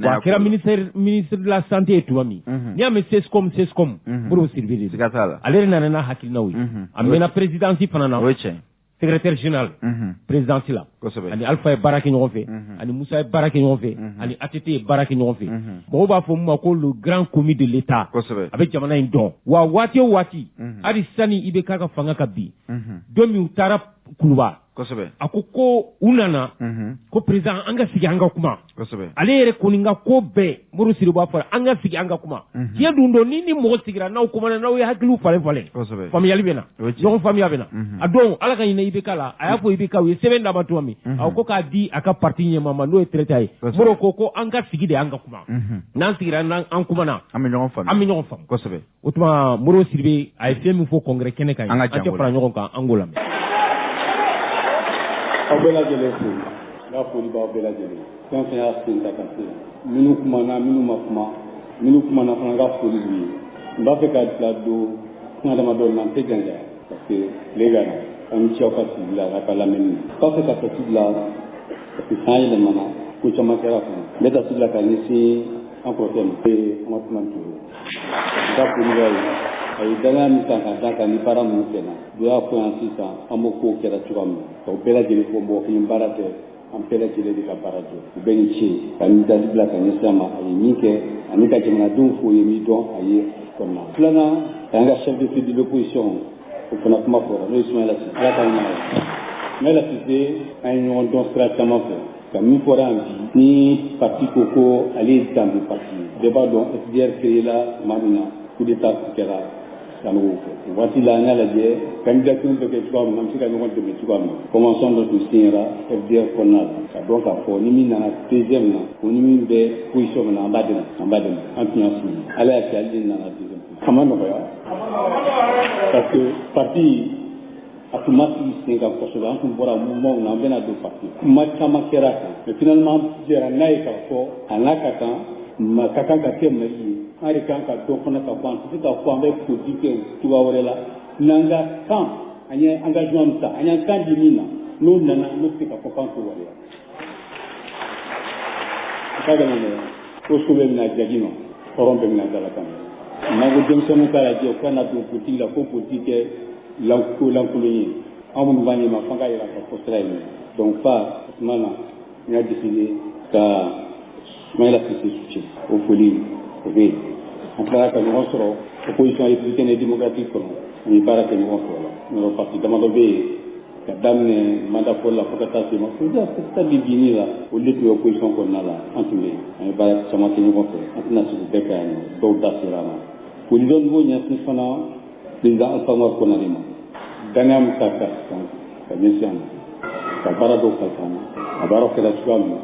wa a kɛra ministre de la santé ye tuma min n'i y'a mɛn CESCOM Modibo Sidibe de ale de nana n'a hakilinaw ye a mɛnna présidence fana na secrétaire général présidence la ani Alpha ye baara kɛ ɲɔgɔn fɛ ani Musa ye baara kɛ ɲɔgɔn fɛ ani ATT ye baara kɛ ɲɔgɔn fɛ mɔgɔw b'a fɔ min ma ko le grand commis de l'État a bɛ jamana in dɔn wa waati o waati hali sani IBK ka fanga ka bin don min u taara Kuluba a ko u nana ko président an ka sigi an ka kuma ale yɛrɛ kɔni ka ko bɛɛ Modibo Sidibe b'a fɔ an ka sigi an ka kuma tiɲɛ dun don ni mɔgɔ sigira n'aw kumana n'aw ye hakiliw falen faamuyali bɛ na ɲɔgɔn faamuya bɛ na a don Ala ka ɲinɛ IBK la a y'a fɔ IBK u ye sɛbɛn d'a ma tuma min a ko k'a di a ka parti ɲɛmaa ma n'o ye traité ye Modibo ko an ka sigi de an ka kuma n'an sigira an kumana an bɛ ɲɔgɔn faamu o tuma Modibo Sidibe a ye fɛn min fɔ congrès kɛnɛ kan an tɛ fara ɲɔgɔn kan an k'o lamɛn. Aw bɛɛ lajɛlen fo n ka foli b'aw bɛɛ lajɛlen fɛn fɛn y'a sen ta ka se minnu kumana minnu ma kuma minnu kumana fana ka foli b'u ye n b'a fɛ ka bila don kuma damadɔ na n tɛ janjaya parce que tile ka na an bɛ ci aw ka sigi la a ka lamɛnni na n b'a fɛ ka ta sigi la parce que san yɛlɛmana ko caman kɛra kɔnɔ n bɛ ta sigi la ka ɲɛsin an kɔrɔkɛ ma an ka kuma Ture n ka foli b'aw ye a ye danaya min ta ka da kan ni baara minnu kɛra do y'a fɔ yan sisan an b'o kow kɛra cogoya min na ka bɛɛ lajɛlen fɔ mɔgɔ kelen baara tɛ an bɛɛ lajɛlen de ka baara jɔ u bɛ ni ce ka ni dadi bila ka ɲɛsin a ma a ye min kɛ ani ka jamanadenw fo ye min dɔn a ye kɔnɔna filanan a y'an ka chef de file de l'opposition o fana kuma fɔra n'o ye Ismaila Cissé ala ka ɲin'a la Ismaila Cissé an ye ɲɔgɔn dɔn sira caman fɛ ka min fɔra yan bi ni parti ko ko ale ye danbe parti ye bɛɛ b'a dɔn FDR créé la tuma min na coup d'état kɛra Sanogo fɛ o waati la an y'a lajɛ candidature bɛ kɛ cogoya min na an bɛ se ka ɲɔgɔn dɛmɛ cogoya min na convention dɔ tun signera FDR kɔnɔna la ka dɔn k'a fɔ ni min nana deuxième na o ni min bɛ position min na an b'a dɛmɛ an tun y'a fili ala y'a kɛ ale de nana deuxième a ma nɔgɔya parce que parti a tun ma sigi sen kan kosɛbɛ an tun bɔra mouvement na an bɛna don parti kuma caman kɛra kan mais finalement jɛra n'a ye k'a fɔ a n'a ka kan ka kɛ Mali ye an de kan ka dɔn fana ka fɔ an tɛ se k'a fɔ an bɛ politique kɛ cogoya wɛrɛ la n'an ka kan an ye engagement min ta an y'an kan di min na n'o nana n'o tɛ se ka fɔ k'an t'o waleya a ka gɛlɛn dɛ ko so bɛ mina jagi ma hɔrɔn bɛ mina dalakan n'an ko denmisɛnninw k'a lajɛ u ka na don politique la ko politique kɛ lankolon ye an minnu b'a ɲɛma f'an ka yira ka fɔ sira ye donc fa o tuma na n y'a décidé ka Ismaila Cissé soutien o foli o bɛ yen an tilara ka ɲɔgɔn sɔrɔ opposition républicaine et démocratique kɔnɔ an ye baara kɛ ɲɔgɔn fɛ o la yɔrɔ parti damadɔ bɛ yen ka daminɛ mandat fɔlɔ la fo ka taa se ma fo ka bi binni la olu de tun ye opposition kɔnɔna la an tun bɛ yen an ye baara caman kɛ ɲɔgɔn fɛ an tɛna sigi bɛɛ ka yan nɔ dɔw da sera a ma foli dɔ b'o ɲɛsin fana président Alpha Umaru Konare ma danaya min ta ka ɲɛsin a ma ka baara dɔw kalifa an na a baara kɛra cogoya min na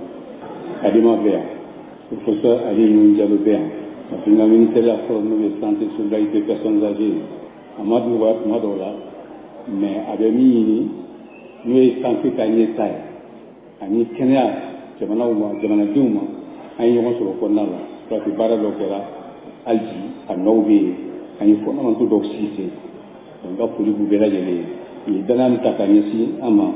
Adama bɛ yan professeur Ali Nuhu Jalo bɛ yan parce que n ka ministère la fɔlɔ n'o ye santé solidarité personnes âgées a ma nɔgɔya tuma dɔw la mais a bɛ min ɲini n'o ye santé ka ɲɛta ye ani kɛnɛya jamanaw ma jamanadenw ma an ye ɲɔgɔn sɔrɔ o kɔnɔna la parce que baara dɔw kɛra hali bi a nɔw bɛ yen an ye fondamental dɔw sigi sen n ka foli b'u bɛɛ lajɛlen ye u ye danaya min ta ka ɲɛsin an ma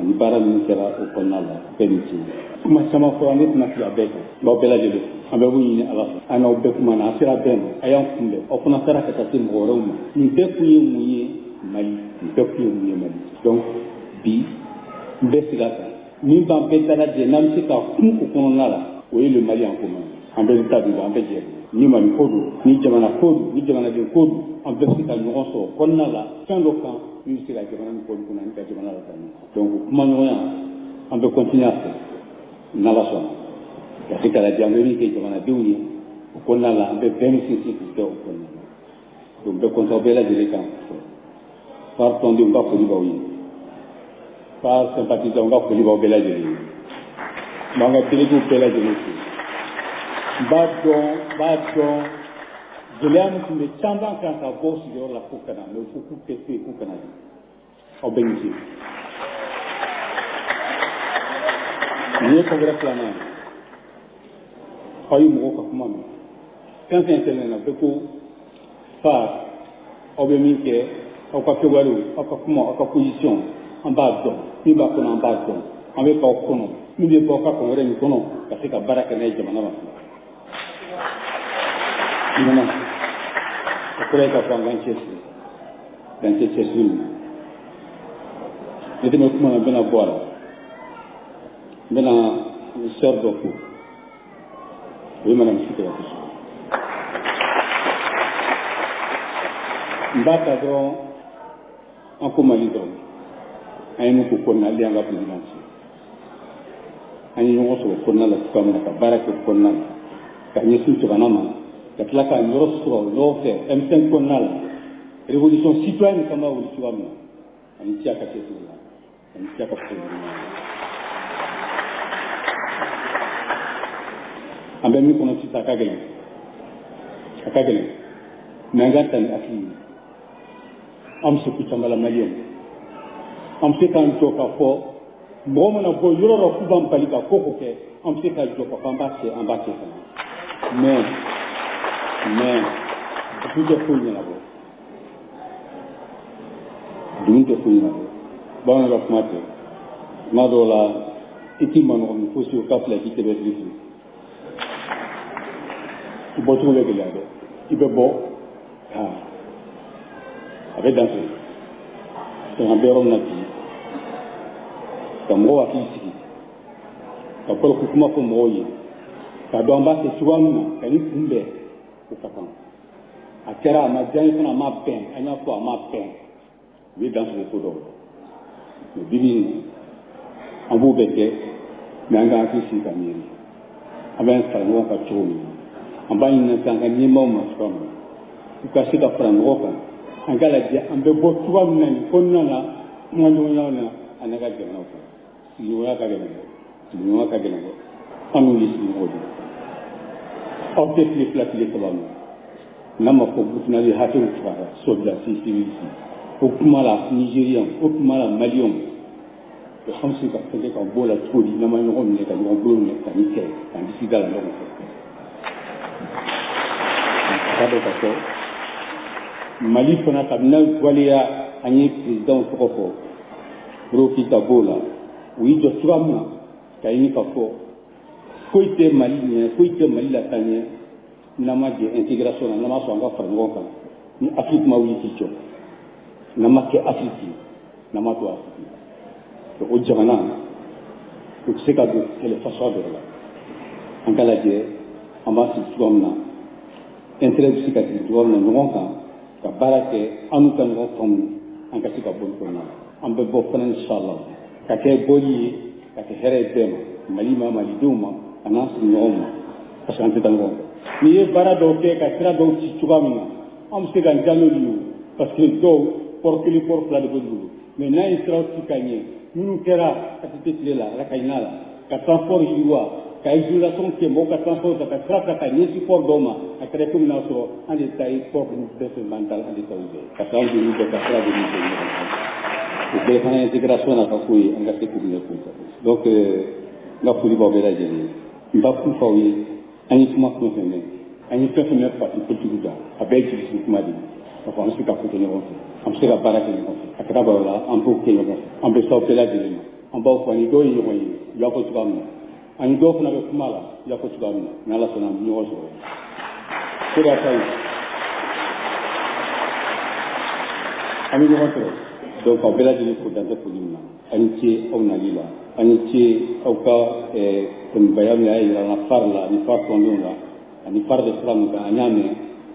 ani baara minnu kɛra o kɔnɔna la bɛɛ ni ce kuma caman fɔra ne tɛna sigi a bɛɛ kan n b'aw bɛɛ lajɛlen an bɛ ɲini ala fɛ an n'aw bɛɛ kuma na an sera bɛɛ ma a y'an kunbɛn aw fana taara ka taa se mɔgɔ wɛrɛw ma nin bɛɛ kun ye mun ye Mali nin bɛɛ kun ye mun ye Mali donc bi n bɛ sigi a kan min b'an bɛɛ dala jɛ n'an bɛ se ka kun o kɔnɔna la o ye le Mali en commun an bɛɛ bɛ taa bi an bɛɛ jɛ ni Mali ko don ni jamana ko don ni jamanaden ko don an bɛɛ bɛ se ka ɲɔgɔn sɔrɔ kɔnɔna la fɛn dɔ kan min bɛ se ka jamana ni kɔni kunna ni ka jamana la taa donc kuma ɲɔgɔnya an bɛ continuer a fɛ n'ala sɔnna ka se ka lajɛ an bɛ min kɛ jamanadenw ye o kɔnɔna la an bɛ bɛɛ min sinsin k'u kɛ o kɔnɔna la donc bɛɛ kɔntan bɛɛ lajɛlen kan par tɔndenw ka foli b'aw ye par sympathisants ka foli b'aw bɛɛ lajɛlen ye n b'an ka délégués bɛɛ lajɛlen fo n b'a dɔn gɛlɛya min tun bɛ caman kan ka bɔ sigiyɔrɔ la ko kana mais ko k'u kɛ k'u kana aw bɛɛ ni ce nin ye congrès filanan ye aw ye mɔgɔw ka kuma mɛn fɛn fɛn tɛmɛna bɛɛ ko fa aw bɛ min kɛ aw ka kɛwalew aw ka kuma aw ka position an b'a dɔn min b'a kɔnɔ an b'a dɔn an bɛ k'aw kɔnɔ min bɛ bɔ aw ka kɔngɔrɛ min kɔnɔ ka se ka baara kɛ n'a ye jamana ma nana o kɔrɔ ye ka fɔ an k'an cɛsiri k'an cɛ cɛsiri ne tɛmɛ kuma na n bɛna bɔ a la n bɛna sœur dɔ fo o ye madame Sikaya kosɛbɛ n b'a ta dɔrɔn an ko Mali dɔrɔn an ye min ko kɔnɔna hali an ka présidence an ye ɲɔgɔn sɔrɔ kɔnɔna la cogoya min na ka baara kɛ kɔnɔna la ka ɲɛsin jamana ma ka tila ka yɔrɔ sɔrɔ yɔrɔ fɛ M5 kɔnɔna la révolution citoyenne kan b'a wuli cogoya min na ani ciya ka cɛsiri la ani ciya ka fɛn an bɛ min kɔnɔ sisan a ka gɛlɛn mais an ka ta ni hakili ye an bɛ se ku caman la Maliyɛnw an bɛ se k'an jɔ k'a fɔ mɔgɔ mana bɔ yɔrɔ dɔ k'u b'an bali ka ko ko kɛ an bɛ se ka jɔ k'a fɔ an b'a kɛ fana mais dugu tɛ foyi ɲɛnabɔ bamananw ka kuma tɛ tuma dɔw la i t'i manɔgɔ min fosi o ka fila k'i tɛbɛ siri fili i bɔcogo bɛ gɛlɛya dɛ i bɛ bɔ a bɛ dan fɛ an bɛ yɔrɔ min na bi ka mɔgɔw hakili sigi ka kɔrɔkɔ kuma fɔ mɔgɔw ye ka dɔn an b'a kɛ cogoya min na ka ni kunbɛn o ka kan a kɛra a ma diya n ye fana a ma bɛn an y'a fɔ a ma bɛn u ye dan sɔrɔ ko dɔw la mais bibi an b'o bɛɛ kɛ mais an ka hakili sigi ka miiri an b'an fara ɲɔgɔn kan cogo min an b'a ɲini an ka ɲɛmaaw ma cogoya min u ka se ka fara ɲɔgɔn kan an ka lajɛ an bɛ bɔ cogoya min na nin kɔnɔna na kuma ɲɔgɔnya na an ka jamanaw kan sigiɲɔgɔnya ka gɛlɛn dɛ sigiɲɔgɔnya ka gɛlɛn dɛ an n'u ye sigiɲɔgɔn de aw tɛ tile fila tile saba ma n'a ma fɔ burukina de hakɛw fagara sɔrɔdasi siwilisi o kuma la nigérien o kuma la malien an bɛ se ka fɛn kɛ ka bɔ la cogo di n'an ma ɲɔgɔn minɛ ka ɲɔgɔn bolo minɛ ka ni kɛ k'an disi da la ɲɔgɔn fɛ ka dɔn ka fɔ mali fana kabini waleya an ye président tɔgɔ fɔ Burukina b'o la u y'i jɔ cogoya min na ka ɲini ka fɔ foyi tɛ mali ɲɛ foyi tɛ mali la taa ɲɛ n'an ma jɛ intégration na n'an ma sɔn an ka fara ɲɔgɔn kan ni Afrique ma wuli k'i jɔ n'an ma kɛ Afrique ye n'an ma to Afrique o jamana u tɛ se ka don kɛlɛ fasuguya dɔ la an ka lajɛ an b'a sigi cogoya min na intérêt bɛ se ka sigi cogoya min na ɲɔgɔn kan ka baara kɛ an n'u ka ɲɔgɔn faamu an ka se ka bɔ nin kɔnɔna na an bɛ bɔ fana inshallah ka kɛ bɔli ye ka kɛ hɛrɛ ye bɛɛ ma mali ma malidenw ma a n'an sigi ɲɔgɔn ma parce que an tɛ taa ɲɔgɔn fɛ n'i ye baara dɔw kɛ ka sira dɔw ci cogoya min na an bɛ se ka n jan'olu ye parce que dɔw port kelen port fila de b'olu bolo mais n'a ye siraw ci ka ɲɛ minnu kɛra ATT tile la ala ka ɲin'a la ka transport yiriwa ka exonération kɛ mɔgɔw ka transport ta ka sira ta ka ɲɛsin port dɔw ma a kɛra komi n'a sɔrɔ an de ta ye port départemental an de ta y'u bɛɛ ka taa an joliw bɛɛ ka sira de ɲɛsin ɲɔgɔn kan o bɛɛ fana intégration na ka ko ye an ka se k'u ɲɛ kun donc n ka foli b'aw bɛɛ lajɛlen n b'a kun f'aw ye an ye kuma fɛn fɛn mɛn an ye fɛn fɛn mɛn parti politique da a bɛɛ ye jigisigi kuma de ye k'a fɔ an bɛ se ka ko kɛ ɲɔgɔn fɛ an bɛ se ka baara kɛ ɲɔgɔn fɛ a kɛra baro la an b'o kɛ ɲɔgɔn fɛ an bɛ s'aw bɛɛ lajɛlen ma an b'aw fɔ ani dɔw ye ɲɔgɔn ye u y'a fɔ cogoya min na ani dɔw fana bɛ kuma la u y'a fɔ cogoya min na ni ala sɔnna an bɛ ɲɔgɔn sɔrɔ o de y'a ta ye an bɛ ɲɔgɔn sɔrɔ donc aw bɛɛ lajɛlen fo dan tɛ foli min na a ni ce aw nali la a ni ce aw ka tɛmɛbaya min y'a jira an na far la ani far tɔndenw la ani far bɛ sira min kan an y'a mɛn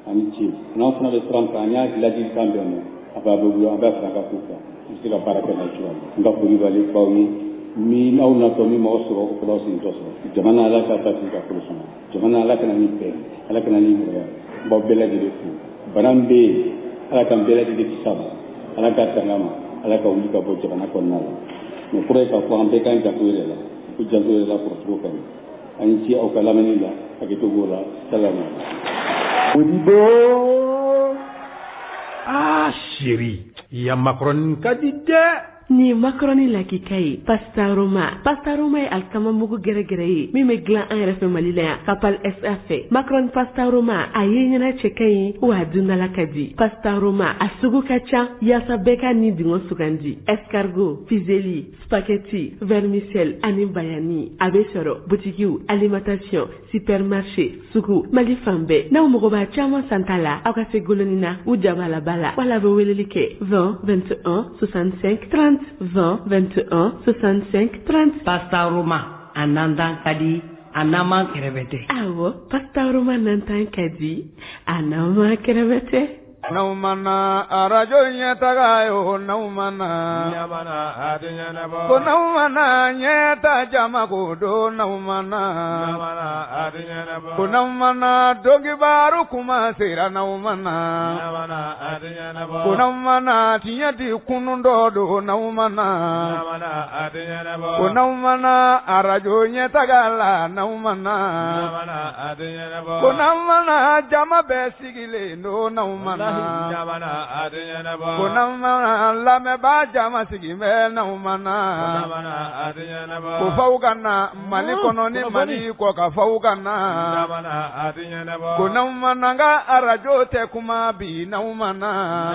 a ni ce n'an fana bɛ sira min kan an y'a ladilikan bɛɛ mɛn a b'a bɛ wuli an b'a fɛ an ka ko fɔ an bɛ se ka baara kɛ n'a ye cogoya min n ka foli b'ale baw ye min aw natɔ min m'aw sɔrɔ o fɔlɔ sen dɔ sɔrɔ jamana ala ka basigi ka kolo sɔnna jamana ala kana ni bɛn ala kana ni nɔgɔya n b'aw bɛɛ lajɛlen fo bana min bɛ yen ala k'an bɛɛ lajɛlen kisi a ma ala ka tanga ma ala ka wuli ka bɔ jamana kɔnɔna la mais kɔrɔ ye k'a fɔ an bɛɛ k'an janto yɛrɛ la ko janto yɛrɛ la kɔrɔcogo ka ɲi an ye ci aw ka lamɛnni la hakɛto b'o la salamu Odibo ah chérie ya macaroni ka di dɛ ni macaroni lakika ye pastaroma ye alikama mugu gɛrɛgɛrɛ ye min bɛ dilan an yɛrɛ fɛ Mali la yan Kapal SA fɛ macaroni pastaroma a ye ɲɛna cɛ ka ɲi wa a dundala ka di pastaroma a sugu ka ca yaasa bɛɛ ka ni dingɛ sugandi escargot fusilli spaghetti vermicelle ani bayani a bɛ sɔrɔ butikiw alimentation supermarché sugu Mali fan bɛɛ n'aw mago b'a caman san ta la aw ka se goloni na u jabala bala wala bɛ weleli kɛ 20 21 65 30 20 21 65 30 pastaroma a nandan ka di a naman kɛrɛfɛ awɔ pastaroma nantan ka di a naman kɛrɛfɛ n'aw mana arajo ɲɛtaga ye o n'aw mana ɲamana a tɛ ɲɛnabɔ ko n'aw mana ɲɛta jama ko don n'aw mana ɲamana a tɛ ɲɛnabɔ ko n'aw mana dɔnkibaaru kuma sera n'aw mana ɲamana a tɛ ɲɛnabɔ ko n'aw mana tiɲɛ di kunun dɔ don n'aw mana ɲamana a tɛ ɲɛnabɔ ko n'aw mana arajo ɲɛtaga la n'aw mana ɲamana a tɛ ɲɛnabɔ ko n'aw mana jama bɛɛ sigilen don n'aw mana jamana adiyanaba kunamana lamɛba jama sigi bɛ n'aw mana jamana adiyanaba ko faw ka na Mali kɔnɔ ni Mali kɔ ka faw ka na jamana adiyanaba ko n'aw mana ka arajo tɛ kuma bi n'aw mana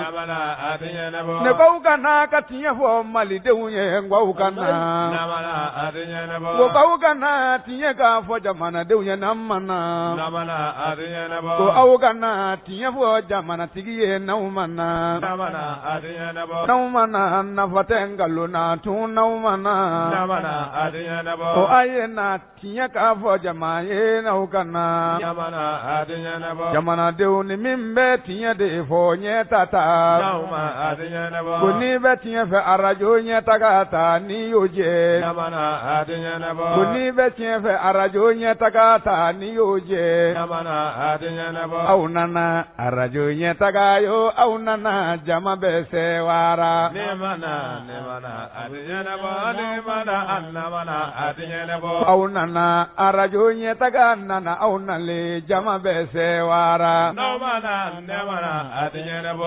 jamana adiyanaba ne faw ka na ka tiɲɛ fɔ malidenw ye ngwaw ka na jamana adiyanaba ko faw ka na tiɲɛ ka fɔ jamanadenw ye n'an mana jamana adiyanaba ko aw ka na tiɲɛ fɔ jamanatigi tigi ye n'aw mana n'aw mana nafa tɛ nkalon na tun n'aw mana o a ye na tiɲɛ k'a fɔ jama ye n'aw ka na jamanadenw ni min bɛ tiɲɛ de fɔ ɲɛta ta ko n'i bɛ tiɲɛ fɛ arajo ɲɛtaga ta n'i y'o jɛ ko n'i bɛ tiɲɛ fɛ arajo ɲɛtaga ta n'i y'o jɛ aw nana arajo ɲɛtaga yo aw nana jama bɛ sɛwara aw nana arajo ɲɛtaga nana aw nale jama bɛ sɛwara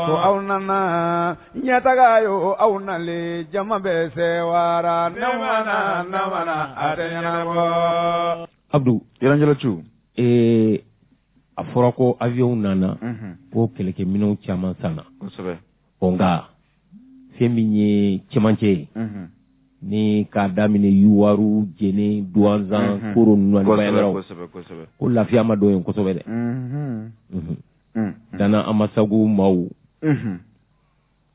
ko aw nana ɲɛtaga yo aw nale jama bɛ sɛwara Abdou Yaranjalachu a fɔra ko avion nana ko kɛlɛkɛminɛnw caman sanna kosɛbɛ nka fɛn min ye cɛmancɛ ye ni k'a daminɛ Yuwaru Jɛnɛ Duwanzan Koro ninnu ani Bayɛlɛraw ko lafiya ma dɔn yen kosɛbɛ dɛ Dana Amasagu maaw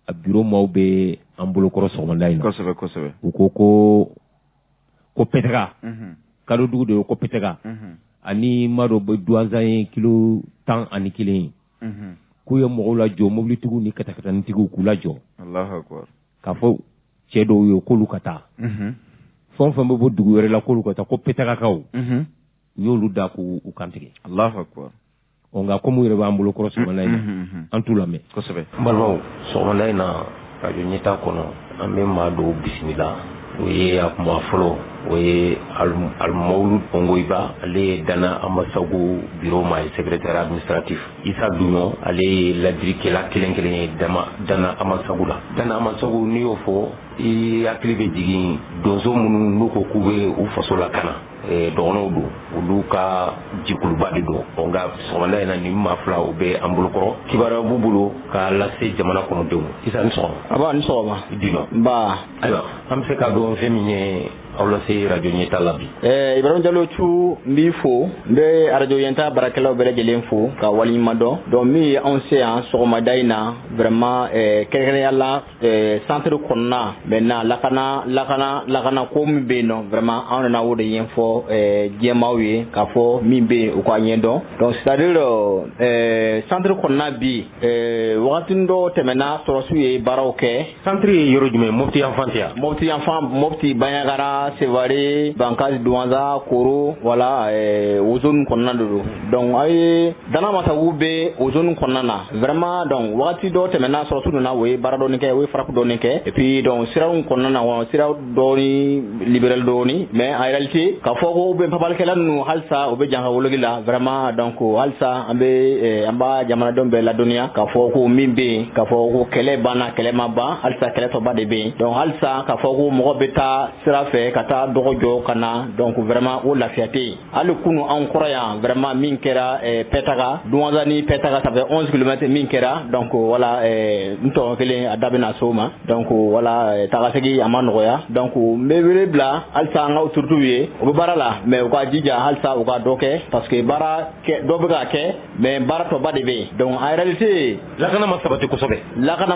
a bureau maaw bɛ an bolokɔrɔ sɔgɔmada in na kosɛbɛ u ko Pɛtɛga kalo dugu de ko Pɛtɛga ani mado bɛ Duwanzan ye kilo 11 k'u ye mɔgɔw lajɔ mobilitigiw ni katakitanitigiw k'u lajɔ Allahu akbar k'a fɔ cɛ dɔw ye k'olu ka taa fɛn fɛn bɛ bɔ dugu wɛrɛ la k'olu ka taa ko Pɛtɛgakaw u y'olu da k'u kantigɛ Allahu akbar nka comme u yɛrɛ b'an bolo kɔrɔ sɔgɔmada in na an t'u lamɛn kosɛbɛ n balimaw sɔgɔmada in na radio ɲɛta kɔnɔ an bɛ maa dɔw bisimila o ye a kuma fɔlɔ o ye Alimawulu Ongoyiba ale ye Dana Amasagu bureau ma ye secrétaire administratif Isa Dunɔ ale ye ladirikɛla kelen ye Dana Amasagu la Dana Amasagu n'i y'o fɔ i hakili bɛ jigin donso minnu n'u ko k'u bɛ u faso lakana dɔgɔnɔw don olu ka jikuluba de don nka sɔgɔmada in na ni maa fila u bɛ an bolokɔrɔ kibaruya b'u bolo k'a lase jamana kɔnɔdenw Isa ni sɔgɔma ni sɔgɔma i Dunɔ nba ayiwa an bɛ se k'a dɔn fɛn min ye aw lase radio ɲɛta la bi Ibrahim Jalochu n b'i fo n bɛ radio ɲɛta baarakɛlaw bɛɛ lajɛlen fo ka waleɲuman dɔn donc min ye anw se yan sɔgɔmada in na vraiment kɛrɛnkɛrɛnya la centre kɔnɔna maintenant lakana ko min bɛ yen nɔ vraiment anw nana o de ɲɛfɔ diɲɛmaaw ye k'a fɔ min bɛ yen u k'a ɲɛdɔn donc c'est à dire centre kɔnɔna bi wagati dɔ tɛmɛna sɔrɔsiw ye baaraw kɛ centre ye yɔrɔ jumɛn Mopti yanfan tɛ yan Mopti Banɲagara Sevare Bankasi Duwanza Koro wala o zone kɔnɔna de don donc ay Dana Amasagu bɛ o zone kɔnɔna na vraiment donc wagati dɔ tɛmɛna sɔrɔsiw nana o ye baara dɔɔni kɛ o ye frappe dɔɔni kɛ et puis donc siraw kɔnɔna na siraw dɔɔni libéral dɔɔni mais en réalité k'a fɔ ko bɛ papalikɛla ninnu halisa o bɛ janka wologi la vraiment donc halisa an b'a jamanadenw bɛɛ ladɔnniya k'a fɔ ko min bɛ yen k'a fɔ ko kɛlɛ banna kɛlɛ ma ban halisa kɛlɛ tɔba de bɛ yen donc halisa k'a fɔ ko mɔgɔ bɛ taa sira fɛ ka taa dɔgɔ jɔ ka na donc vraiment o lafiya tɛ yen hali kunu anw kɔrɔ yan vraiment min kɛra Pɛtɛga Duwanza ni Pɛtɛga ça fait 11 km min kɛra donc voilà n tɔgɔ kelen a da bɛna s'o ma donc voilà tagasegi a ma nɔgɔya donc n bɛ wele bila halisa an ka autorités ye o bɛ baara la mais u ka jija halisa u ka dɔ kɛ parce que baara dɔ bɛ ka kɛ mais baara tɔba de bɛ yen donc en réalité lakana ma sabati kosɛbɛ lakana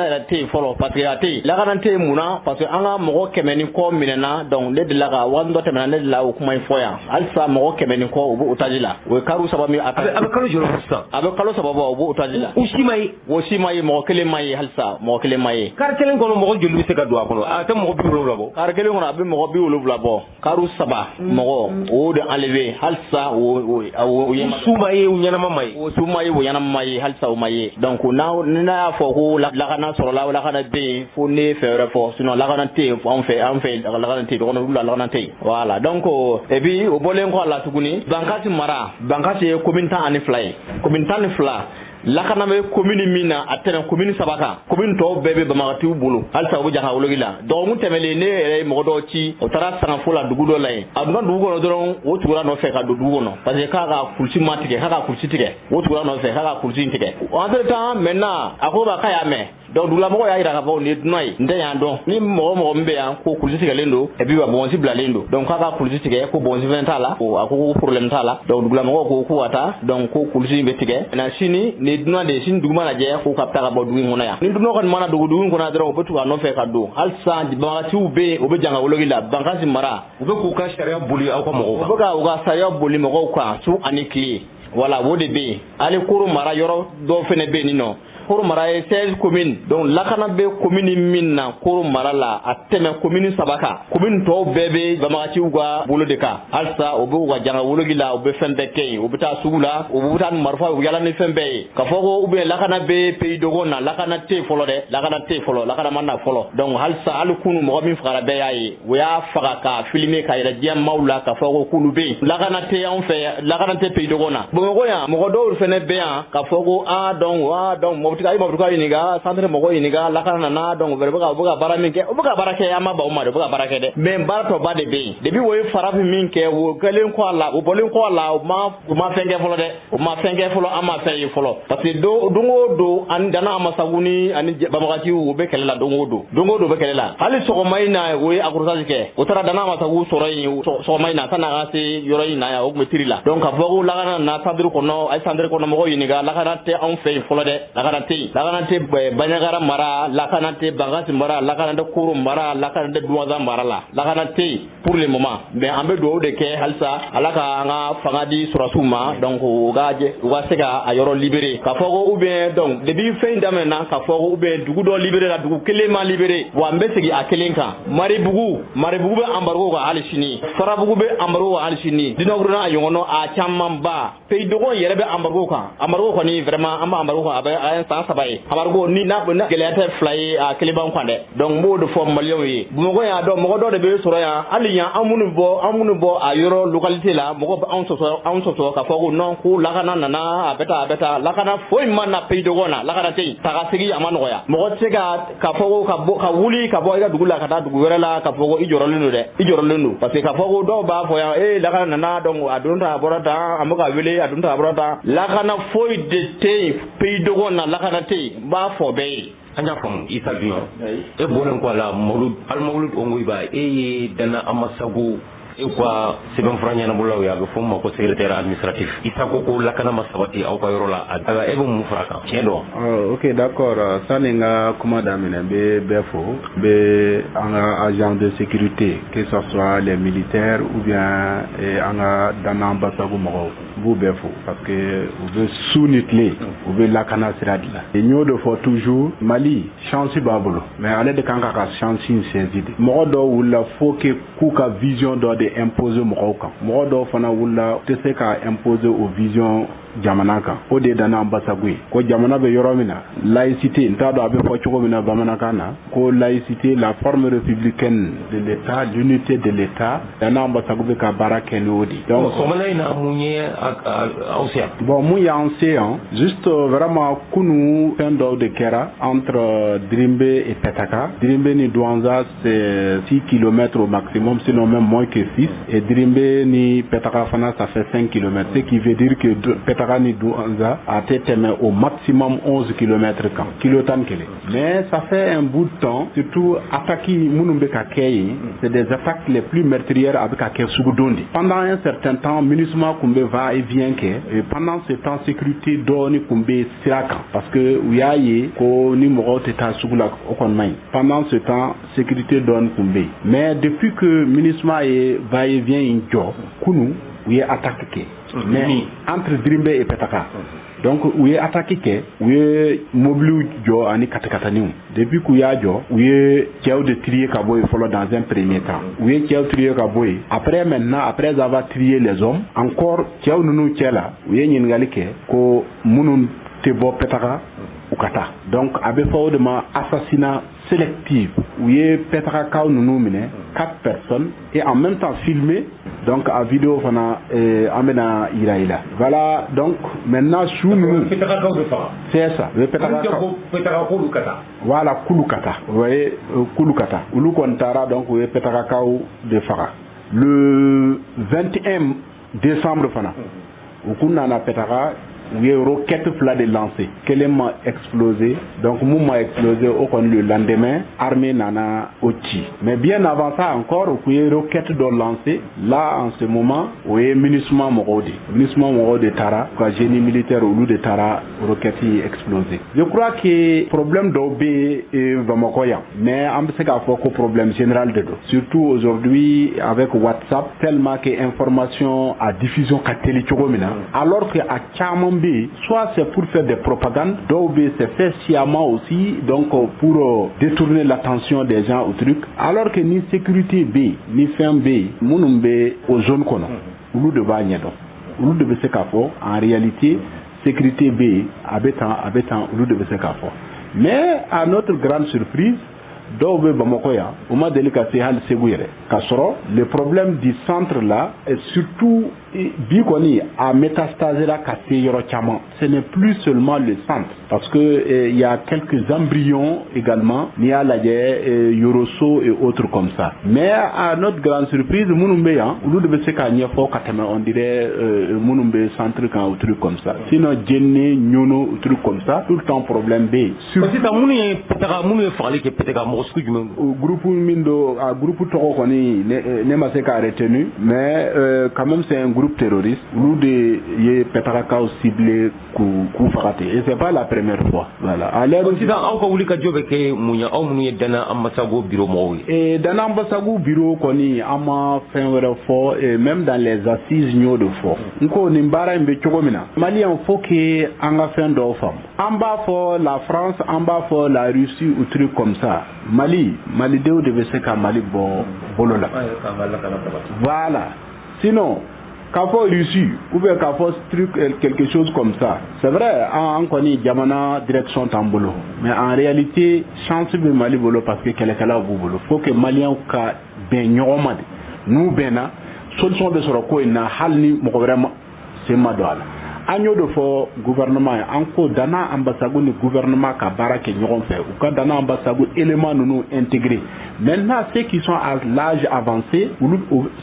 yɛrɛ tɛ yen fɔlɔ parce que a tɛ yen lakana tɛ yen mun na parce que an ka mɔgɔ 100 ni kɔ minɛna donc ne delila ka waati dɔ tɛmɛna ne delila o kuma in fɔ yan halisa mɔgɔ 100 ni kɔ u bɛ otage la o ye kalo 3 min a bɛ kalo joli sisan a bɛ kalo 3 bɔ u bɛ otage la o si ma ye mɔgɔ kelen ma ye halisa mɔgɔ kelen ma ye kari kelen kɔnɔ mɔgɔ joli bɛ se ka don a kɔnɔ a tɛ mɔgɔ 70 bɔ kari kelen kɔnɔ a bɛ mɔgɔ 70 bɔ karo 3 mɔgɔ o de enlevé halisa o su ma ye o ɲɛnama ma ye o su ma ye o ɲɛnama ma ye halisa o ma ye donc n'a y'a fɔ ko lakana sɔrɔla lakana bɛ yen fo ne fɛ wɛrɛ fɔ sinon lakana tɛ yen anw fɛ lakana tɛ yen dɔgɔnɔdugu la lakana tɛ yen voilà donc et puis o bɔlen kɔ a la tuguni Bankasi ye commune 12 ye commune 12 lakana bɛ commune min na a tɛnɛ commune 3 kan commune tɔw bɛɛ bɛ Bamakatigiw bolo halisa u bɛ janka wologi la dɔgɔkun tɛmɛlen ne yɛrɛ ye mɔgɔ dɔw ci o taara Sangafo la dugu dɔ la yen a donna dugu kɔnɔ dɔrɔn o tugura nɔfɛ ka don dugu kɔnɔ parce que k'a ka kulusi ma tigɛ k'a ka kulusi tigɛ o tugura nɔfɛ k'a ka kulusi tigɛ entre temps maintenant a ko k'a y'a mɛn donc dugula mɔgɔ y'a yira ka fɔ ni dunan ye n tɛ yan dɔn ni mɔgɔ min bɛ yan ko kulusi tigɛlen don et puis bɔnsi bilalen don donc k'a ka kulusi tigɛ ko bɔnsi fɛn t'a la a ko ko problème t'a la donc dugula mɔgɔw ko k'u ka taa donc ko kulusi in bɛ tigɛ na sini ni dunan de sini dugu mana jɛ k'u ka taa ka bɔ dugu in kɔnɔ yan ni dunan kɔni mana dogo dugu in kɔnɔ dɔrɔn u bɛ tugu a nɔfɛ ka don hali sisan banbagatiw bɛ yen u bɛ janga woloki la Bankasi mara u bɛ k'u ka sariya boli aw ka mɔgɔw kan u bɛ ka u ka sariya boli mɔgɔw kan su ani tile wala o de bɛ yen hali Koro mara yɔrɔ dɔw fɛnɛ bɛ yen nin nɔ Koro mara ye 16 communes donc lakana bɛ commune min na Koro mara la a tɛmɛ commune 3 kan commune tɔw bɛɛ bɛ banbagatiw ka bolo de kan halisa u bɛ u ka janga woloki la u bɛ fɛn bɛɛ kɛ yen u bɛ taa sugu la u bɛ taa ni marifa u yala ni fɛn bɛɛ ye ka fɔ ko ou bien lakana bɛ pays dogo na lakana tɛ yen fɔlɔ dɛ lakana tɛ yen fɔlɔ lakana ma na fɔlɔ donc halisa hali kunu mɔgɔ min fagara bɛɛ y'a ye u y'a faga ka filmer ka yɛrɛ diɲɛ maaw la ka fɔ ko k'olu bɛ yen lakana tɛ anw fɛ lakana tɛ pays dogo na Bamakɔ yan mɔgɔ dɔw fɛnɛ bɛ yan ka fɔ ko donc Mɔbutuka ɲininka centre mɔgɔ ɲininka lakana nana donc u bɛ ka baara min kɛ u bɛ ka baara kɛ an ma ban u ma de u bɛ ka baara kɛ dɛ mais baara tɔba de bɛ yen depuis o ye farafin min kɛ o kɛlen kɔ a la o bɔlen kɔ a la u ma fɛn kɛ fɔlɔ dɛ u ma fɛn kɛ fɔlɔ an ma fɛn ye fɔlɔ parce que don o don ani Dana Amasagu ni ani banbagatiw u bɛ kɛlɛ la don o don bɛ kɛlɛ la hali sɔgɔma in na o ye accrochage kɛ o taara Dana Amasagu sɔrɔ yen sɔgɔma in na san'a ka se yɔrɔ in na yan o tun bɛ tiri la donc ka fɔ ko lakana na centre kɔnɔ a ye centre kɔnɔ mɔgɔw ɲininka lakana tɛ anw fɛ yen fɔlɔ dɛ lakana tɛ yen lakana tɛ Bandiagara mara lakana tɛ Bankasi mara lakana tɛ Koro mara lakana tɛ Dumaza mara la lakana tɛ yen pour le moment mais an bɛ dugawu de kɛ halisa Ala ka an ka fanga di sɔrɔsiw ma donc u ka se ka a yɔrɔ libérer ka fɔ ko ou bien donc depuis fɛn in daminɛna ka fɔ ko ou bien dugu dɔ libérer la dugu kelen ma libérer wa n bɛ segin a kelen kan Maribugu bɛ embargo kan hali sini Farabugu bɛ embargo kan hali sini Dinɔguruna a ɲɔgɔnna a camanba pays dɔgɔ yɛrɛ bɛ embargo kan embargo kɔni vraiment an b'a embargo kan a bɛ san 3 ye embargo ni n'a gɛlɛya tɛ 2 ye a kelen b'an kan dɛ donc n b'o de fɔ maliyɛnw ye Bamakɔ y'a dɔn mɔgɔ dɔ de bɛ sɔrɔ yan hali yan an minnu bɔ a yɔrɔ localité la mɔgɔ bɛ anw sɔsɔ ka fɔ ko non ko lakana nana a bɛ taa lakana foyi ma na pays dɔgɔ na lakana tɛ yen taga segi a ma nɔgɔya mɔgɔ tɛ se ka fɔ ko ka wuli ka bɔ i ka dugu la ka taa dugu wɛrɛ la ka fɔ ko i jɔrɔlen don dɛ i jɔrɔlen don parce que ka fɔ ko dɔw b'a fɔ yan lakana nana donc a don ta a bɔra tan an bɛ ka wele a don ta a bɔra tan lakana foyi de tɛ yen pays dɔgɔ na lakana tɛ yen n b'a fɔ bɛɛ ye an y'a faamu Isa Junior e bɔlen kɔ a la Mawulud Ongoyiba e ye Dana Amasagu e ka sɛbɛnfura ɲɛnabɔlaw ye a bɛ fɔ o ma ko secrétaire administratif Isa ko lakana ma sabati aw ka yɔrɔ la e bɛ mun fara kan tiɲɛ dɔn ok d'accord sani n ka kuma daminɛ n bɛ bɛɛ fo n bɛ an ka agent de sécurité que ce soit les militaires ou bien an ka Dana Amasagu mɔgɔw n b'u bɛɛ fo parce que u bɛ su ni tile u bɛ lakana sira de la n y'o de fɔ toujours Mali chance b'a bolo mais ale de kan k'a ka chance in saisir de mɔgɔ dɔw wulila faut que k'u ka vision dɔ de imposer mɔgɔw kan mɔgɔ dɔw fana wulila tɛ se ka imposer o vision jamana kan o de Dana Amasagu ye ko jamana bɛ yɔrɔ min na laïcité n t'a dɔn a bɛ fɔ cogo min na bamanankan na ko laïcité la forme républicaine de l'État l'unité de l'État Dana Amasagu bɛ ka baara kɛ n'o de donc sɔgɔmada in na mun ye aw se yan bon mun y'an se yan juste vraiment kunu fɛn dɔw de kɛra entre Dirimbe et Pétaka Dirimbe ni Douanza c'est 6 km au maximum sinon même moins que 6 et Dirimbe ni Pétaka fana ça fait 5 km ce qui veut dire que Pétaka ni Douanza a été au maximum 11 km kan kilo tan kelen mais ça fait un bout de temps surtout attaques minnu bɛ ka kɛ yen c'est des attaques les plus meurtrières a bɛ ka kɛ sugudon de pendant un certain temps MINUSMA kun bɛ va et vient kɛ et pendant ce temps sécurité dɔɔni kun bɛ sira kan parce que u y'a ye ko ni mɔgɔw tɛ taa sugu la o kɔni man ɲi pendant ce temps sécurité dɔɔni kun bɛ yen mais depuis que MINUSMA ye va et vient in jɔ kunu u ye attaque kɛ mais entre Dirimbe et Pétaka donc u ye attaque kɛ u ye mobiliw jɔ ani katakataniw depuis k'u y'a jɔ u ye cɛw de trier ka bɔ yen fɔlɔ dans un premier temps u ye cɛw trier ka bɔ yen après maintenant après avoir trié les hommes encore cɛw ninnu cɛ la u ye ɲininkali kɛ ko minnu tɛ bɔ Pétaka u ka taa donc a bɛ fɔ o de ma assassinat sélectif u ye Pétakakaw ninnu minɛ 4 personnes et en même temps filmé donc à vidéo fana an bɛna yira i la voilà donc maintenant su ninnu c'est ça le Pétakakaw voilà kulu ka taa o ye kulu ka taa olu kɔni taara donc u ye Pétakakaw de faga le 21 décembre fana u kun nana Pétaka où il y a roquette plat de lancer. Quel m'a explosé. Donc, moi m'a explosé le lendemain, armée nana oti. Mais bien avant ça encore, il y a roquette de lancer. Là, en ce moment, il y a munissement morode. Munissement morode Tara, quoi, génie militaire au loup de Tara, roquette explosé. Je crois que le problème d'Obé est vraiment croyant. Mais on sait qu'il y a un problème général de dos. Surtout aujourd'hui, avec WhatsApp, tellement que information à diffusion qu'a télé. Alors qu'à Tchamambe, soit c'est pour faire des propagandes, d'Obé c'est fait sciemment aussi, donc pour détourner l'attention des gens au truc. Alors que ni sécurité B, ni fin B, Mounumbe aux zones qu'on a. Ou de Bagnedo. Ou de Bessekafo, en réalité, sécurité B, abetant, ou de Bessekafo. Mais à notre grande surprise, d'Obé Bamokoya, au moment délicat, c'est Hal Segouire. Kassoro, le problème du centre là est surtout Bikoni à métastasé là ce n'est plus seulement le centre parce que il y a quelques embryons également Nialaye, Yoroso et autres comme ça. Mais à notre grande surprise, Mounumbe, on dirait Mounumbe centre quand ou truc comme ça. Sinon Djenne, Nyono ou truc comme ça, tout le temps problème B. Groupe Mindo, groupe Toro Koni, n'est pas retenu, mais quand même c'est un groupe terroriste, nous de Petaraka ciblé coup fraté. Et c'est pas la première fois. Voilà. Alors, et dans l'ambassade bureau koni ama fin fort et même dans les assises nyo de fort. Nko nimbara mbe chogomina. Mali en faut que anga fin d'offre. En bas for la France, en bas for la Russie ou truc comme ça. Mali de devait se ka Mali bolola. Voilà. Sinon quand faut Russie ou bien quand faut quelque chose comme ça, c'est vrai, on connaît Yamana direction Tambolo, mais en réalité, chance de Mali bolo parce que quelqu'un là au bolo. Faut que Maliens ka ben yoromade, nous bena, solution de soroko ina halni mo vraiment c'est madouala. Agneau de fort gouvernement encore dana ambassade ni gouvernement ka barake nyoron fait ou quand dana ambassade éléments nous intégrer. Maintenant ceux qui sont à l'âge avancé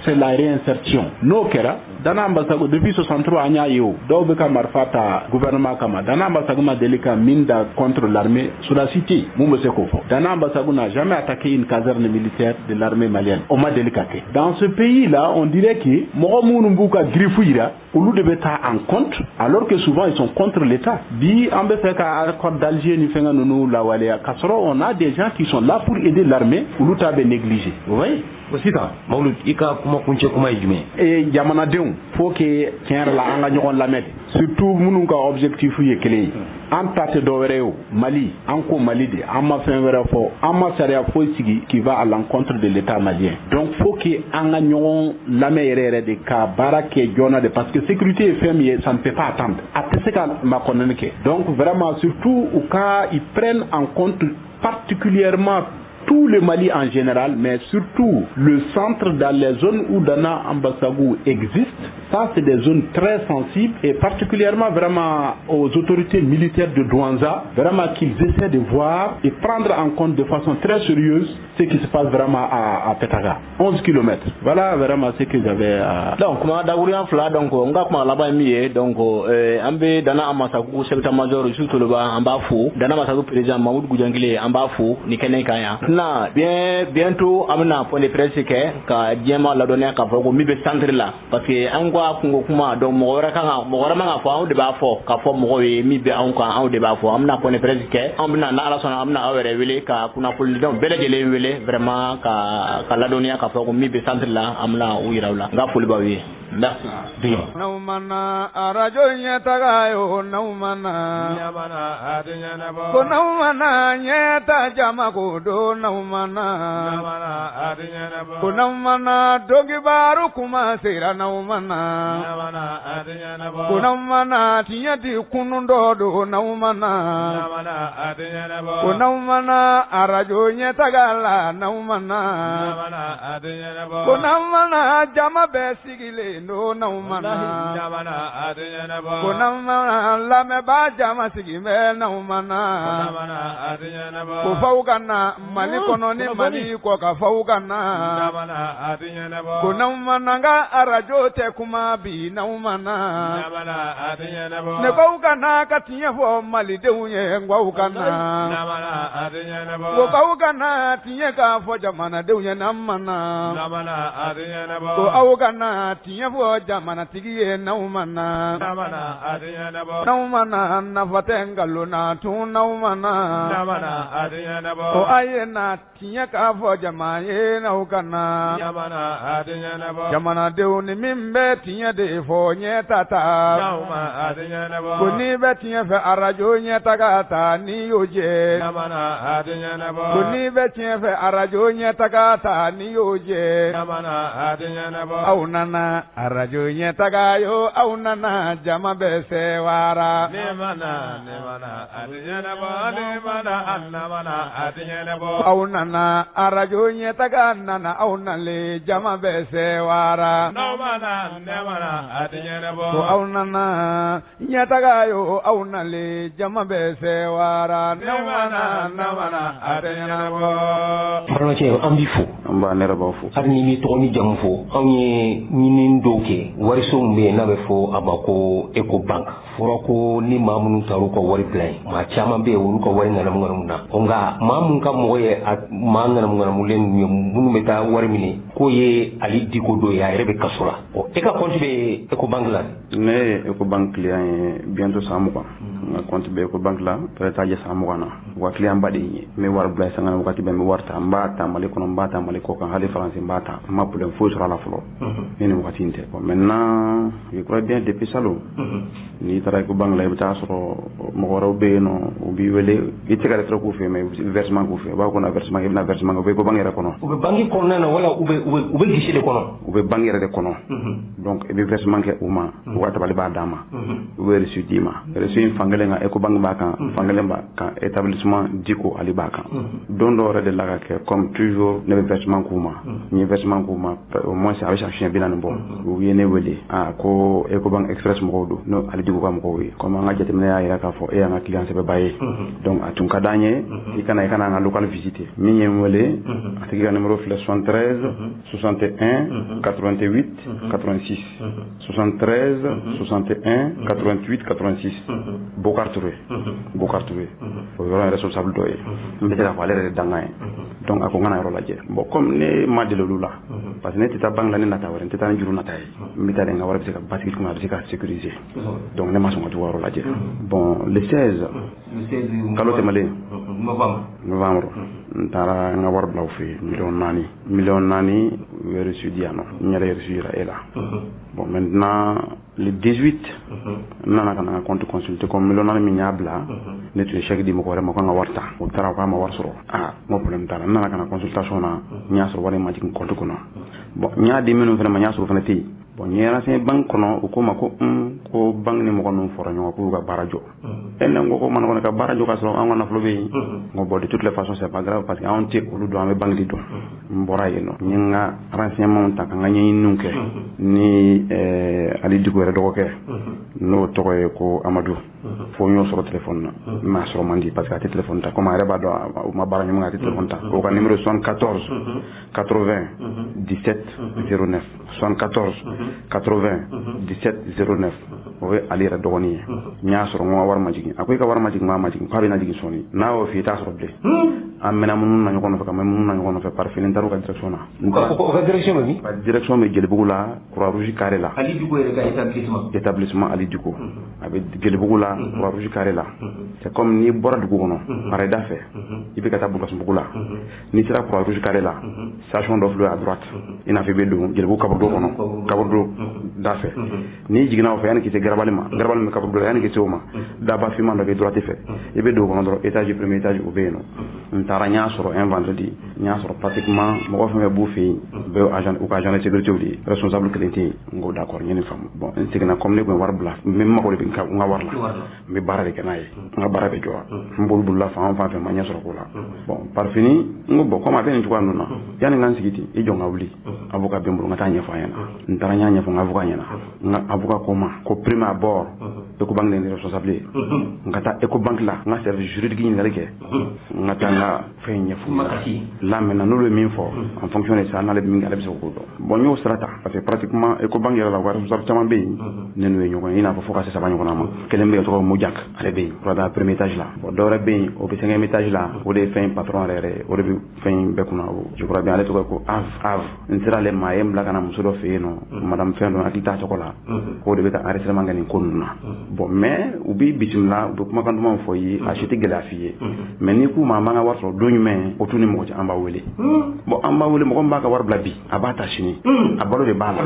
c'est la réinsertion. No kera dana ambassade depuis 63 anya yo do be ka marfata gouvernement kama dana ambassade ma delika minda contre l'armée sur la cité mumbe se ko fo dana ambassade n'a jamais attaqué une caserne militaire de l'armée malienne on m'a délicaté. Dans ce pays là on dirait que mo munu mbuka grifuira ou nous devait être en compte alors que souvent ils sont contre l'État. Bi en Befeka accord d'Alger ni fenga nous la walea kasoro on a des gens qui sont là pour aider l'armée ou nous t'avait négligé. Vous voyez? Osita Maulud ika kuma kunche kuma ijme. Et jamana deun faut que tiens la anga ñokon la met. Surtout munu ka objectif yu kele. En tate do wereo Mali, anko Mali de amma fin were fo amma saria fo sigi qui va à l'encontre de l'État malien. Donc faut que anga ñokon la meilleur de ka barake jona de parce que sécurité est fermée, ça ne peut pas attendre. Donc vraiment surtout au cas ils prennent en compte particulièrement tout le Mali en général, mais surtout le centre dans les zones où Dana Ambassadou existe. Ça, c'est des zones très sensibles et particulièrement vraiment aux autorités militaires de Douanza, vraiment qu'ils essaient de voir et prendre en compte de façon très sérieuse ce qui se passe vraiment à Petaga. 11 km. Voilà vraiment ce que j'avais à... Donc, comment d'abord fla donc on va comment là-bas mié donc ambe Dana Ambassadou secrétaire-major surtout le bas en bas fou Dana Ambassadou président Mahmoud Goudjangile en bas fou ni kenen kaya. Na bientôt amna pour les presse ka diema la donner ka fogo mi be centre là parce que angwa kungo kuma donc mo wara manga fo de ba fo ka fo mo mi be an de ba fo amna pour les presse amna na ala sona amna awere wele ka kuna pul donc bele jele wele vraiment ka la donner ka fogo mi be centre là amna uyirawla nga ful ba wi Naumana arajo nyeta yo naumana nyamana adenya nabo ko naumana nyeta jama ko do naumana nyamana adenya nabo ko naumana dogi baru kuma sira naumana nyamana adenya nabo ko naumana tinyati kunundo do naumana nyamana adenya nabo ko naumana arajo nyeta gala naumana nyamana adenya nabo ko naumana jama besigile gindo naumana kunamana lameba jama sigime naumana ko faukana mali kono ni mali ko ka faukana kunamana nga arajo te kuma bi naumana ne faukana katiye fo mali dewye ngwaukana ko faukana tiye ka fo jamana dewye namana ko awgana tiye fo jamana tigiye naumana naumana nafatengalu na tu naumana ko ayena tiye ka fo jamaye naukana jamana dewni mimbe tiye de fo nyetata ko ni be tiye fe arajo nyetagata ni yoje ko ni be tiye fe arajo nyetagata ni yoje au nana arajo nyetagayo au nana jama be sewara au nana arajo nyetaga nana au nale jama be sewara ko au nana nyetagayo au nale jama be sewara namana Parlo che ambifu amba nera ba fu arni mi to ni jam fo anye nyinin doke wari sombe na be fo abako Ecobank furako ni mamunu taru ko wari play ma chama be wuru ko wari ngana ngana muna onga mamun kam moye mangana ngana mulen munu meta wari mini ko ye ali diko do ya rebe kasura o e ka compte be Ecobank la ne Ecobank client bientôt samu quoi na compte be Ecobank la preta je samu kana wa client badi me war blay sangana wakati be me warta mbata mali kono mbata mali ko kan hali français mbata ma problème fo sur la flo ni wakati inte ko maintenant je crois bien depuis salo ni tara Ecobank la bita soro mo waro be no ubi wele itika retro ko fe me versement ko fe ba ko na versement ibna versement be ko bangere kono ube bangi kono na wala ube gisile kono ube bangere de kono donc e versement ke uma wata bali ba dama ube reçu dima reçu fangale nga Ecobank ba kan fangale ba kan établissement diko ali ba kan don do re de la ke comme toujours ne versement kuma ni versement kuma au moins ça avec chien bilan bon ou yene wele ko Ecobank express mo do no ali diko kam ko wi comme nga jete mena ya ka fo e nga client se be baye donc atun kadanye ikana nga local visiter mi nyem wele atiki ga numéro 73 61 88 86 73 61 88 86 Bokar Touré o yoro responsable doye mbete la valeur de dangay donc ako ngana yoro laje bon comme ne madelo lula parce que ne tita bang la ne nata wara tita njuru nata yi mbita de nga wara bisika basiki kuma bisika sécuriser donc ne maso ngatu waro laje bon le 16 kalo temale novembre ntara nga war blaw fi million nani wéru sudiano ñare reçura ela bon maintenant le 18 nana kana compte consulter comme million nani mi ñabla net chèque di mako rema ko nga warta o tara ko ma war soro mo problème tara nana kana consultation na ñaso wala ma ci compte ko no bon ñaadi minu fena ma ñaso fena ti bon ñera sen bank kono ko mako ko bank ni mako non foro ñoo ko ga barajo enen ngoko man ko ka barajo ka so an na flobe ngo bo de toutes les façons c'est pas grave parce que on tire ko do am bank di do mbora yeno ñinga renseignement ta nga ñi nunke ni ali digo re do ko no to ko Amadou fo ñoo soro téléphone ma soro mandi parce que à téléphone ta comment reba do ma barañu nga téléphone ta ko ka numéro 74 80 17 09 74 80 17 09 owe alira dogoni nya soro mo war ma jigi akoy ka war ma jigi ma jigi ko na jigi soni na o fi ta soro ble amena mun na ñoko no fa mun na ñoko no fa par filin taru ka direction na ko direction mi direction mi jeli bugula croix rouge carré la ali dugo re ga établissement ali dugo avec jeli bugula croix rouge carré la c'est comme ni bora dugo no pare da fe ibi ka tabu kas bugula ni sira croix rouge carré la station d'offre à droite ina fi bedo jeli bu kaburdo kono kaburdo da fe ni jigina o fe yana ki te garabal mi kaburdo yana ki te o ma da ba fi man da be droite fe ibe do kono do étage premier étage o be no n taara n y'a sɔrɔ un vendredi n y'a sɔrɔ pratiquement mɔgɔ fɛn fɛn b'u fɛ yen u ka agent de sécurité de responsable kelen tɛ yen n ko d'accord n ye nin faamu bon n seginna comme ne tun bɛ wari bila n bɛ mago de bɛ n ka wari la n bɛ baara de kɛ n'a ye n ka baara bɛ jɔ n bolo bolila fan o fan fɛ ma ɲɛ sɔrɔ ko la bon par fini n ko bon comme a bɛ nin cogoya ninnu na yanni n ka n sigi ten i jɔ n ka wuli avocat bɛ n bolo n ka taa ɲɛfɔ a ɲɛna n taara n y'a ɲɛfɔ n ka avocat ɲɛna n ka avocat ko ma ko prime abord Ecobank de responsable ye n ka taa Ecobank la n ka service juridique ɲininkali kɛ n ka taa n ka fɛn ɲɛfɔ là maintenant n'olu ye min fɔ en fonction de ça n'ale bɛ min kɛ ale bɛ se k'o dɔn bon n y'o sira ta parce que pratiquement Ecobank yɛrɛ la responsable caman bɛ yen ne n'u ye ɲɔgɔn ye i n'a fɔ fo ka se 3 ɲɔgɔnna ma kelen bɛ yen tɔgɔ Mojak ale bɛ yen pour aller premier étage la bon dɔ wɛrɛ bɛ yen o bɛ 5e étage la o de ye fɛn patron yɛrɛ o de bɛ fɛn bɛɛ kunna je crois bien ale tɔgɔ ko Av n sera ale ma a ye n bila ka na muso dɔ fɛ yen nɔ madame fɛn dɔ hakili t'a tɔgɔ la k'o de bɛ ka enregistrement kɛ nin ko ninnu na bon mais u b'i bisimila u bɛ kumakan dumanw fɔ i ye a si tɛ gɛlɛya f'i ye mais n'i k'u ma an b'an ka wari sɔrɔ don jumɛn o tun ni mɔgɔ cɛ an b'a wele bon an b'a wele mɔgɔ min b'a ka wari bila bi a b'a ta sini a balo de b'a la ka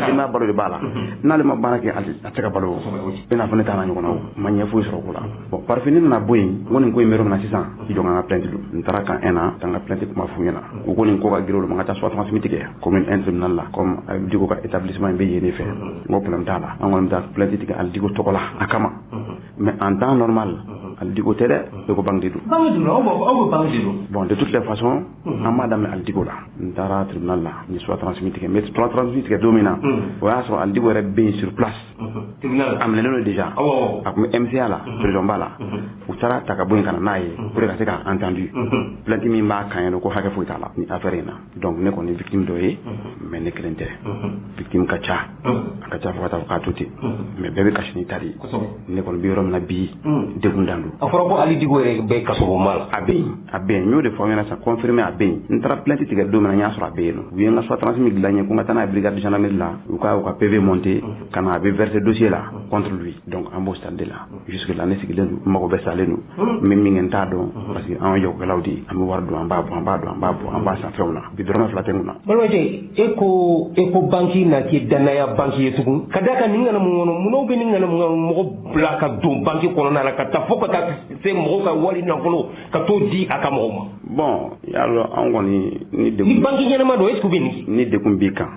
denbaya balo de b'a la n'ale ma baara kɛ a tɛ ka balo i n'a fɔ ne taara ɲɔgɔn na o ma ɲɛ foyi sɔrɔ ko la bon par fini nana bɔ yen n ko nin ko in bɛ yɔrɔ min na sisan i jɔ n ka plainte don n taara kan na ka n ka plainte kuma f'u ɲɛna u ko nin ko ka girin olu ma n ka taa soit transmite kɛ commune 1 tribunal la comme Diko ka établissement in bɛ yen de fɛ n ko problème t'a la an kɔni bɛ taa plainte tigɛ ali Diko tɔgɔ la a kama mais en temps normal ali Diko tɛ dɛ Ecobank de don bon de toutes les façons an m'a daminɛ ali Diko la n taara tribunal la n ye soit transmite kɛ mais soit transmite kɛ don min na o y'a sɔrɔ ali Diko yɛrɛ bɛ yen sur place a minɛlen don déjà a tun bɛ MCA la prison ba la u taara ta ka bɔ yen ka na n'a ye pour que ka se k'a entendu plainte min b'a kan yen ko hakɛ foyi t'a la ni affaire in na donc ne kɔni victime dɔ ye mais ne kelen tɛ victime ka ca a ka ca fo ka taa fɔ k'a to ten mais bɛɛ bɛ kasi n'i ta de ye ne kɔni bɛ yɔrɔ min na bi degun dan don a fɔra ko ali Diko yɛrɛ bɛ kasobonba la a bɛ yen n y'o de fɔ aw ɲɛna sisan confirmé a bɛ yen n taara plainte tigɛ don min na n y'a sɔrɔ a bɛ yen nɔ u ye n ka soit transmis dilan n ye ko n ka taa n'a ye brigade de gendarmerie la u ka PV monté ka na a bɛ verser dossier la contre lui donc an b'o stade de la jusque là ne sigilen don n mago bɛ salen don n bɛ min kɛ n t'a dɔn parce que an ye jagokɛlaw de ye an bɛ wari don an b'a bɔ an b'a dɔn an b'a bɔ an b'a san fɛnw na bi dɔrɔmɛ 2 tɛ n kunna balimakɛ e ko Ecobank na kɛ danaya banque ye tugun ka d'a kan nin kana mun kɔnɔ munnaw bɛ nin kana mun kɔnɔ mɔgɔ bila ka don banque kɔnɔna la ka taa fo ka taa se mɔgɔ ka wari nafolo ka t'o di a ka mɔgɔw ma bon y'a dɔn an kɔni ni banque ɲɛnama don est-ce que u bɛ nin kɛ ni degun b'i kan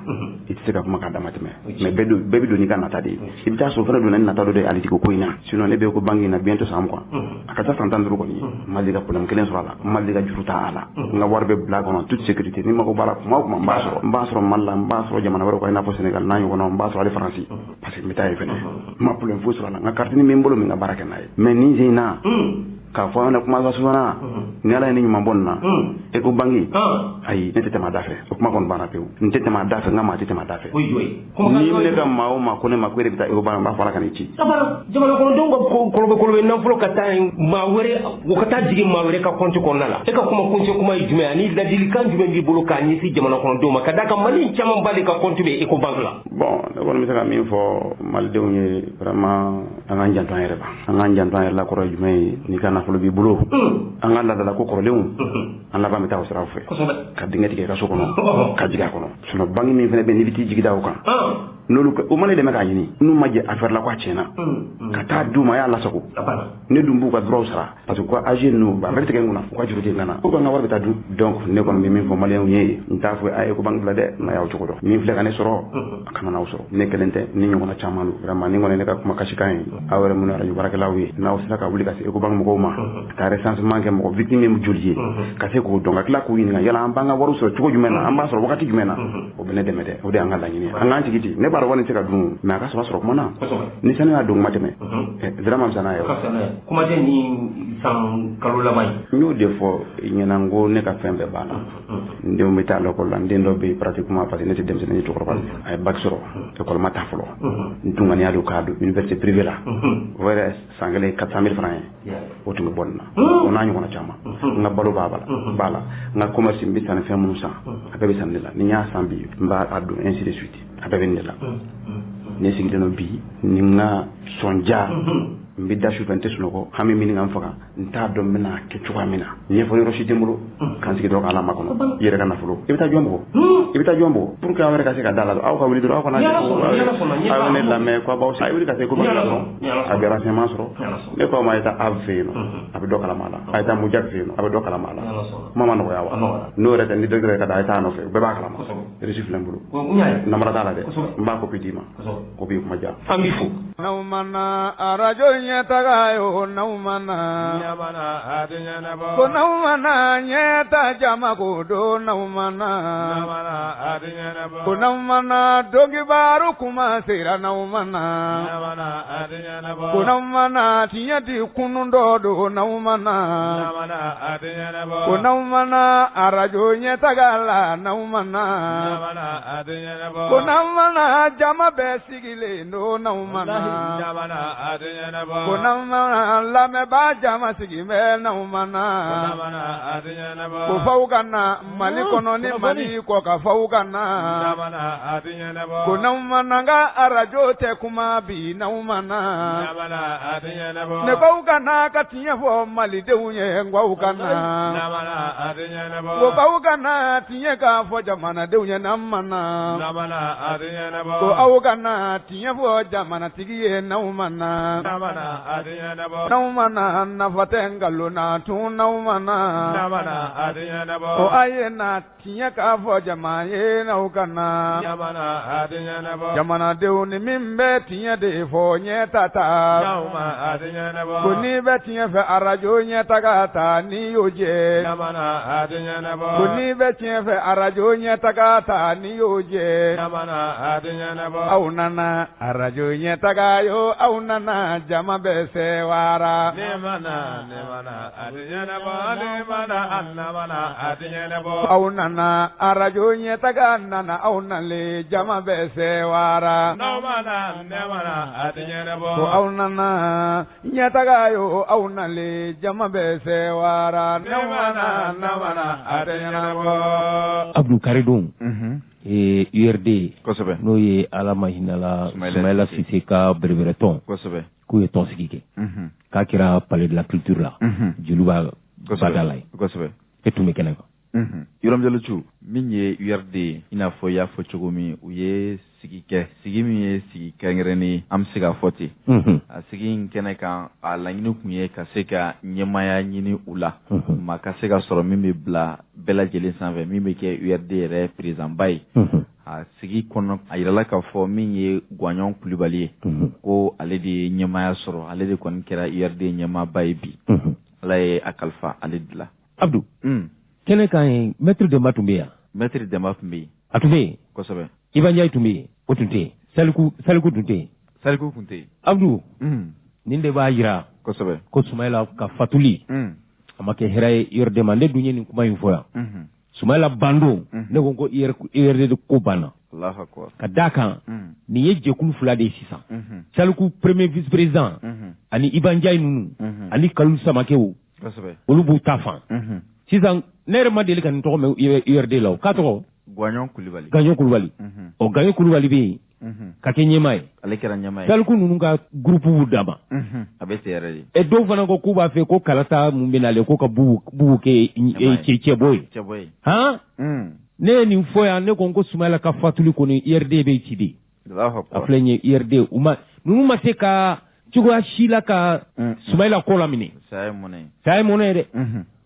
i tɛ se ka kuma k'a dama tɛmɛ mais bɛɛ bɛ don n'i ka nata de ye i bɛ taa sɔrɔ fana donna ni nata dɔ de ye ali Diko ko in na sinon ne bɛ Ecobank in na bientôt san mugan a ka ca san 15 kɔni ye n ma deli ka problème kelen sɔrɔ a la n ma deli ka juru ta a la n ka wari bɛ bila a kɔnɔ toute sécurité ni mago b'a la kuma o kuma n b'a sɔrɔ Mali la n b'a sɔrɔ jamana wɛrɛw kan i n'a fɔ Sénégal n'a ɲɔgɔnnaw n b'a sɔrɔ hali Faransi parce que n bɛ taa yen fɛnɛ n ma problème foyi sɔrɔ a la n ka carte bɛ n bolo min ka baara kɛ n'a ye mais nin sen in na k'a fɔ an ɲɛna kuma ka sumanan ni ala ye ne ɲuman bɔ nin na Ecobank ayi ne tɛ tɛmɛ a da fɛ o kuma kɔni banna pewu n tɛ tɛmɛ a da fɛ n ka maa tɛ tɛmɛ a da fɛ ni ne ka maa o maa ko ne ma ko e de bɛ taa Ecobank n b'a fɔ ala ka n'i ci jamana kɔnɔdenw ka kɔlɔbɛ nafolo ka taa maa wɛrɛ o ka taa jigin maa wɛrɛ ka compte kɔnɔna la e ka kuma kuncɛ kuma ye jumɛn ani ladilikan jumɛn b'i bolo k'a ɲɛsin jamana kɔnɔdenw ma ka d'a kan Mali caman ba de ka compte bɛ Ecobank la bon ne kɔni bɛ se ka min fɔ malidenw ye vraiment an k'an janto an yɛrɛ la an k'an janto an yɛrɛ la kɔrɔ ye jumɛn ye n'i ka nafolo b'i bolo an ka laadala ko kɔrɔlenw an laban bɛ taa o siraw fɛ ka dingɛ tigɛ i ka so kɔnɔ ka jigin a kɔnɔ sinon banque min fana bɛ yen n'i bɛ t'i jigi da o kan n'olu o ma ne dɛmɛ k'a ɲini n'u ma jɛ affaire la ko a tiɲɛna ka taa d'u ma a y'a lasago ne dun b'u ka droit sara parce que ko AG ninnu affaire tigɛ n kunna u ka juru tɛ n na ko ka n ka wari bɛ taa dun donc ne kɔni bɛ min fɔ maliyɛnw ye n t'a fɔ a ye Ecobank bila dɛ n'a y'aw cogo dɔn min filɛ ka ne sɔrɔ a kana n'aw sɔrɔ ne kelen tɛ ni ɲɔgɔnna caman don vraiment ni kɔni ne ka kuma kasikan ye aw yɛrɛ minnu ye radio baarakɛlaw ye n'aw sera ka wuli ka se Ecobank mɔgɔw ma ka recensement kɛ mɔgɔ victime ye joli ye ka se k'o dɔn ka tila k'u ɲininka yala an b'an ka wariw sɔrɔ cogo jumɛn na an b'a sɔrɔ wagati jumɛn na o bɛ ne dɛmɛ dɛ o de y'an ka laɲini ye an k'an sigi ten ne b'a dɔn wari tɛ ka dun mais a ka sɔrɔ kuma na ni sani y'a don kuma tɛmɛ vraiment bisa n'a ye kuma tɛ ni san kalo laban ye n y'o de fɔ ɲɛna n ko ne ka fɛn bɛɛ banna n denw bɛ taa l'école la n den dɔ bɛ yen pratiquement parce que ne tɛ denmisɛnnin ye cɛkɔrɔba a ye bac sɔrɔ école ma taa fɔlɔ n tun kɔni y'a don k'a don université privée la o yɛrɛ san kelen 400 000 francs ye o tun bɛ bɔ nin na o n'a ɲɔgɔnna caman n ka balo b'a la n ka commerce n bɛ sanni fɛn minnu san a bɛɛ bɛ san ne la ni n y'a san bi n b'a don ainsi de suite a bɛɛ bɛ ne la ne sigilen don bi ni n ka sɔnja mbi da su fente sunoko hami min ngam faka nta do mena ke cuwa mina ni fo yoro sidimulo kan sigi do ala makono yere kana fulo ibita jombo pour que awere ka se ka dala aw ka wuli do aw kana aw ne la me ko baw sa wuli ka se ko ma a gara se masro ne ko ma ita aveno abi do kala mala ayta mujak feno abi do kala mala mama no yawa no rete ni degre ka da ita no fe be ba kala ma resif lambulo namara dala de mba ko pitima ko bi ma ja ambi fu naumana arajo nyetagayo naumana nyamana adinya nabo ko naumana nyeta jama ko do naumana adinya nabo ko naumana dogi baru kuma sira naumana adinya nabo ko naumana tinyati kunundo do naumana adinya nabo ko naumana arajo nyetagala naumana adinya nabo ko naumana jama besigile no naumana kunamana lame ba jama sigi me naumana ko faugana mali kono ni mali ko ka faugana kunamana ga arajo te kuma bi naumana ne faugana ka tinya fo mali de unye ngwaugana ko faugana tinya ka fo jamana de unye namana ko augana tinya fo jamana tigi naumana naumana nafatengalu na tu naumana o ayena tinya ka fo jamaye naukana jamana deuni mimbe tinya de fo nyetata kuni be tinya fe arajo nyetagata ni yoje kuni be tinya fe arajo nyetagata ni yoje au nana arajo nyetagayo au nana jama bese wara nemana adinyana ba nemana annamana adinyana bo au nana arajo nyetaga nana au nale jama bese wara nemana adinyana bo au nana nyetaga yo au nale jama bese wara nemana adinyana bo Abdou Karidou URD n'o ye Alama Hinala Soumaïla Cissé ka berebereton k'u ye tɔn sigi kɛ k'a kɛra palais de la culture la jeliw b'a badala ye e tun bɛ kɛnɛ kan Yoram Jalochu min ye URD i n'a fɔ y'a fɔ cogo min u ye sigi kɛ sigi min ye sigi kɛrɛnkɛrɛnnen an bɛ se k'a fɔ ten a sigi in kɛnɛ kan a laɲini tun ye ka se ka ɲɛmaya ɲini u la ma ka se ka sɔrɔ min bɛ bila bɛɛ lajɛlen sanfɛ min bɛ kɛ URD yɛrɛ présidentba ye a sigi kɔnɔ a yirala k'a fɔ min ye Gwanɲɔn Kulibali ye ko ale de ye ɲɛmaya sɔrɔ ale de kɔni kɛra URD ɲɛmaaba ye bi ala ye a kalifa ale de la. Abdou kɛnɛ kan ye maître Demba tun bɛ yan. Maître Demba tun bɛ yen. A tun bɛ yen. Kosɛbɛ. Iba Ndiaye tun bɛ yen. O tun tɛ yen. Saliku tun tɛ yen. Saliku tun tɛ yen. Abdou. Nin de b'a jira. Kosɛbɛ. Ko Soumaïla ka fatuli. A ma kɛ hɛrɛ ye URD ma ne dun ye nin kuma in fɔ yan. Soumaïla bandon ne ko URD de ko banna. Ka d'a kan nin ye jɛkulu fila de ye sisan. Saliku premier vice président ani Iba Ndiaye ninnu ani Kalilu Samakew. Kosɛbɛ. Olu b'u ta fan. Sisan ne yɛrɛ ma deli ka nin tɔgɔ mɛn URD la o k'a tɔgɔ Gwanɲɔn Kulibali. Gwanɲɔn Kulibali. O Gwanɲɔn Kulibali bɛ yen ka kɛ ɲɛmaa ye. Ale kɛra ɲɛmaa ye. Saliku ninnu ka groupe b'u d'a ma. A bɛ se yɛrɛ de. Et dɔw fana ko k'u b'a fɛ ko kalata mun bɛ n'ale ko ka bugu kɛ cɛbɔ ye. Cɛbɔ ye. Han. Ne ye nin fɔ yan ne ko n ko Soumaïla ka fatuli kɔni URD bɛ ci de. A filɛ nin ye URD ninnu ma se ka cogoya si la ka Soumaïla ko laminɛ. Ça ye mun ye. Ça ye mun ye dɛ.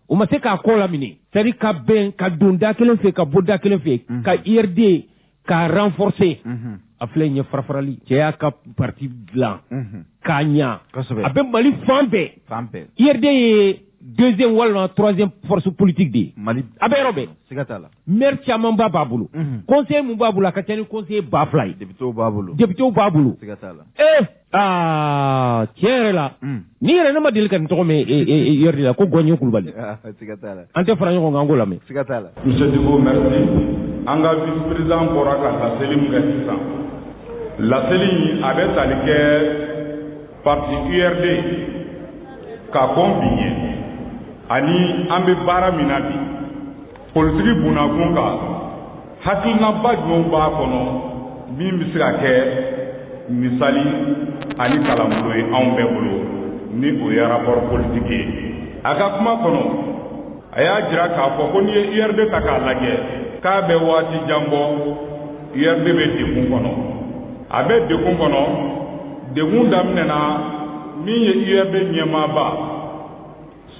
O ma se k'a ko laminɛ. C'est-à-dire ka bɛn ka don da kelen fɛ ka bɔ da kelen fɛ ka URD k'a renforcer. A filɛ nin ye farafarali cɛ y'a ka parti dilan k'a ɲa a bɛ Mali fan bɛɛ. URD ye deuxième walima troisième force politique de ye. Mali a bɛ yɔrɔ bɛɛ. Siga t'a la. Maire camanba b'a bolo. Conseiller mun b'a bolo a ka ca ni conseiller 2000 ye. Députés b'a bolo. Députés b'a bolo. Siga t'a la. Tiɲɛ yɛrɛ la ni yɛrɛ ne ma deli ka nin tɔgɔ mɛn URD la ko Gwanɲɔn Kulibali. Siga t'a la. An tɛ fara ɲɔgɔn kan an k'o lamɛn. Siga t'a la. Monsieur Diko merci an ka vice président bɔra ka laseli min kɛ sisan laseli in a bɛ tali kɛ parti URD ka kɔn bi ɲɛ ani an bɛ baara min na bi politiki bunakun kan hakilinaba jumɛnw b'a kɔnɔ min bɛ se ka kɛ misali ani kalanbolo ye anw bɛɛ bolo ni o ye rapport politique ye a ka kuma kɔnɔ a y'a jira k'a fɔ ko n'i ye URD ta k'a lajɛ k'a bɛ waati jan bɔ URD bɛ degun kɔnɔ a bɛ degun kɔnɔ degun daminɛna min ye URD ɲɛmaaba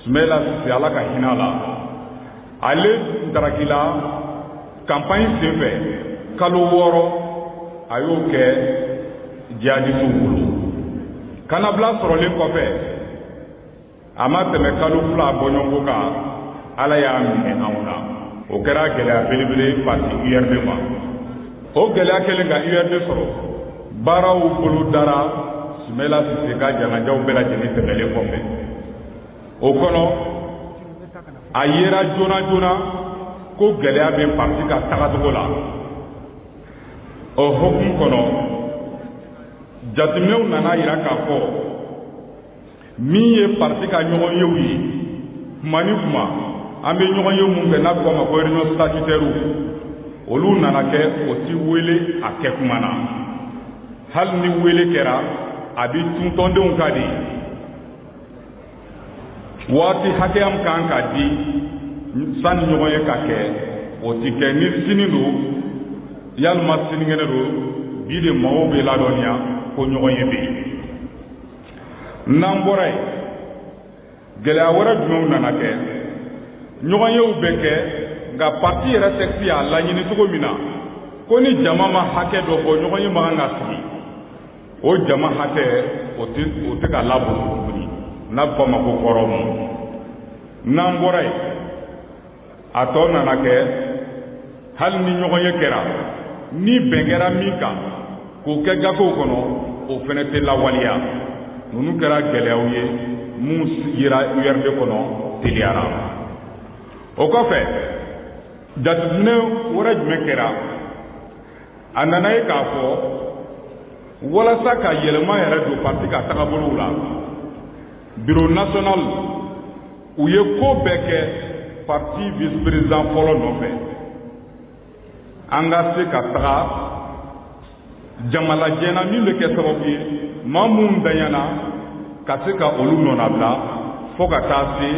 Sumela Sise Ala ka hinɛ a la ale darakila campagne senfɛ kalo 6 a y'o kɛ jihadistes bolo kanabila sɔrɔlen kɔfɛ a ma tɛmɛ kalo 2 bɔɲɔgɔnko kan Ala y'a minɛ anw na o kɛra gɛlɛya belebele parti URD ma o gɛlɛya kɛlen ka URD sɔrɔ baaraw bolo dara Sumela Sise ka janajaw bɛɛ lajɛlen tɛmɛlen kɔfɛ o kɔnɔ a yera joona joona ko gɛlɛya bɛ parti ka tagacogo la o hokumu kɔnɔ jateminɛw nana yira k'a fɔ min ye parti ka ɲɔgɔnyew ye kuma ni kuma an bɛ ɲɔgɔnye mun kɛ n'a bɛ fɔ a ma ko réunion statutaire olu nana kɛ o ti wele a kɛ kuma na hali ni wele kɛra a bɛ tun tɔndenw ka di waati hakɛya min kan ka di sanni ɲɔgɔn ye ka kɛ o ti kɛ ni sini don yalima sinikɛnɛ don bi de maaw bɛ ladɔnniya ko ɲɔgɔn ye bɛ yen n'an bɔra yen gɛlɛya wɛrɛ jumɛnw nana kɛ ɲɔgɔnyew bɛ kɛ nka parti yɛrɛ texte y'a laɲini cogo min na ko ni jama ma hakɛ dɔ fɔ ɲɔgɔnye ma kan ka sigi o jama hakɛ o tɛ ka labɔ tuguni n'a bɛ fɔ a ma ko kɔrɔmu n'an bɔra yen a tɔ nana kɛ hali ni ɲɔgɔnye kɛra ni bɛn kɛra min kan k'o kɛ gafew kɔnɔ o fana tɛ lawaleya ninnu kɛra gɛlɛyaw ye mun yera URD kɔnɔ teliyara o kɔfɛ jateminɛ wɛrɛ jumɛn kɛra a nana ye k'a fɔ walasa ka yɛlɛma yɛrɛ don parti ka tagabolow la bureau national u ye ko bɛɛ kɛ parti vice président fɔlɔ nɔfɛ an ka se ka taga jamalajɛna min bɛ kɛ sababu ye maa minnu daɲana ka se ka olu nɔnabila fo ka taa se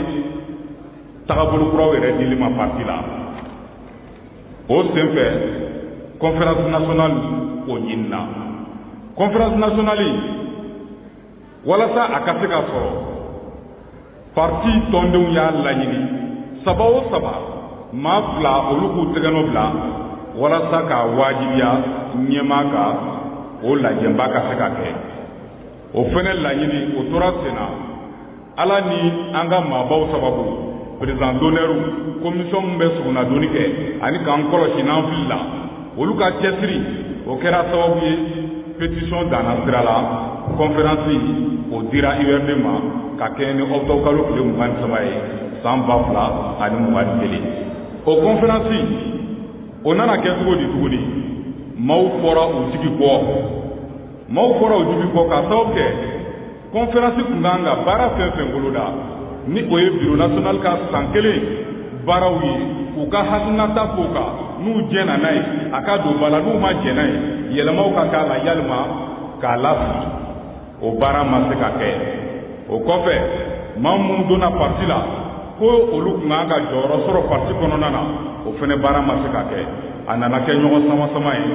tagabolo kuraw yɛrɛ dili ma parti la o senfɛ conférence nationale o ɲinina conférence nationale walasa a ka se ka sɔrɔ parti tɔndenw y'a laɲini saba o saba maa fila olu k'u tɛgɛnɔ bila walasa ka wajibiya ɲɛmaa ka o lajɛnba ka se ka kɛ o fɛnɛ laɲini o tora sen na ala ni an ka maabaw sababu président d'honneur commission min bɛ sugunadonni kɛ ani k'an kɔlɔsi n'an filila olu ka cɛsiri o kɛra sababu ye pétition danna sira la conférence o dira URD ma ka kɛ ni octobre kalo tile 23 ye san 2021 o conférence o nana kɛ cogo di tuguni maaw fɔra u jigi kɔ k'a sababu kɛ conférence tun kan ka baara fɛn fɛn boloda ni o ye bureau national ka san 1 baaraw ye u ka hakilinata k'o kan n'u jɛna n'a ye a ka don ba la n'u ma jɛn n'a ye yɛlɛmaw ka k'a la yalima k'a lasigi o baara ma se ka kɛ o kɔfɛ maa minnu donna parti la ko olu tun kan ka jɔyɔrɔ sɔrɔ parti kɔnɔna na o fɛnɛ baara ma se ka kɛ a nana kɛ ɲɔgɔn sama-sama ye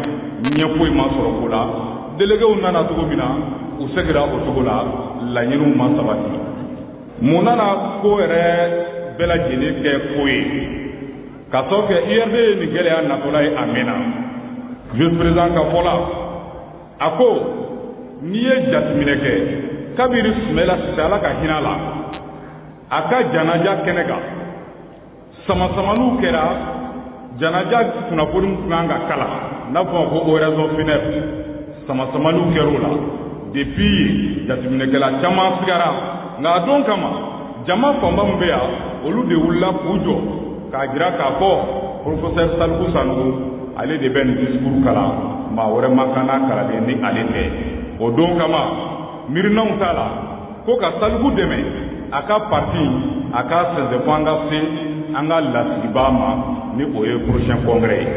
ɲɛ foyi ma sɔrɔ ko la déléguéw nana cogo min na u segira o cogo la laɲiniw ma sabati mun nana ko yɛrɛ bɛɛ lajɛlen kɛ ko ye ka sababu kɛ URD ye nin gɛlɛya natɔla ye a mɛnna vice président ka fɔ la a ko n'i ye jateminɛ kɛ kabini Sumela Sise Ala ka hinɛ la a ka janaja kɛnɛ kan sama-samaniw kɛra janaja kunnafoni kan ka kala n'a fɔ ko oraison funèbre sama-samaniw kɛr'o la depuis jateminɛkɛla caman sigara nka a don kama jama fanba min bɛ yan olu de wulila k'u jɔ k'a jira k'a fɔ professeur Salifu Sanogo ale de bɛ nin discours kalan maa wɛrɛ man kan n'a kalanden ni ale tɛ o don kama miirinaw t'a la ko ka Salifu dɛmɛ a ka parti a ka sɛnsɛn fo an ka se an ka lasigibaa ma ni o ye prochain congrès ye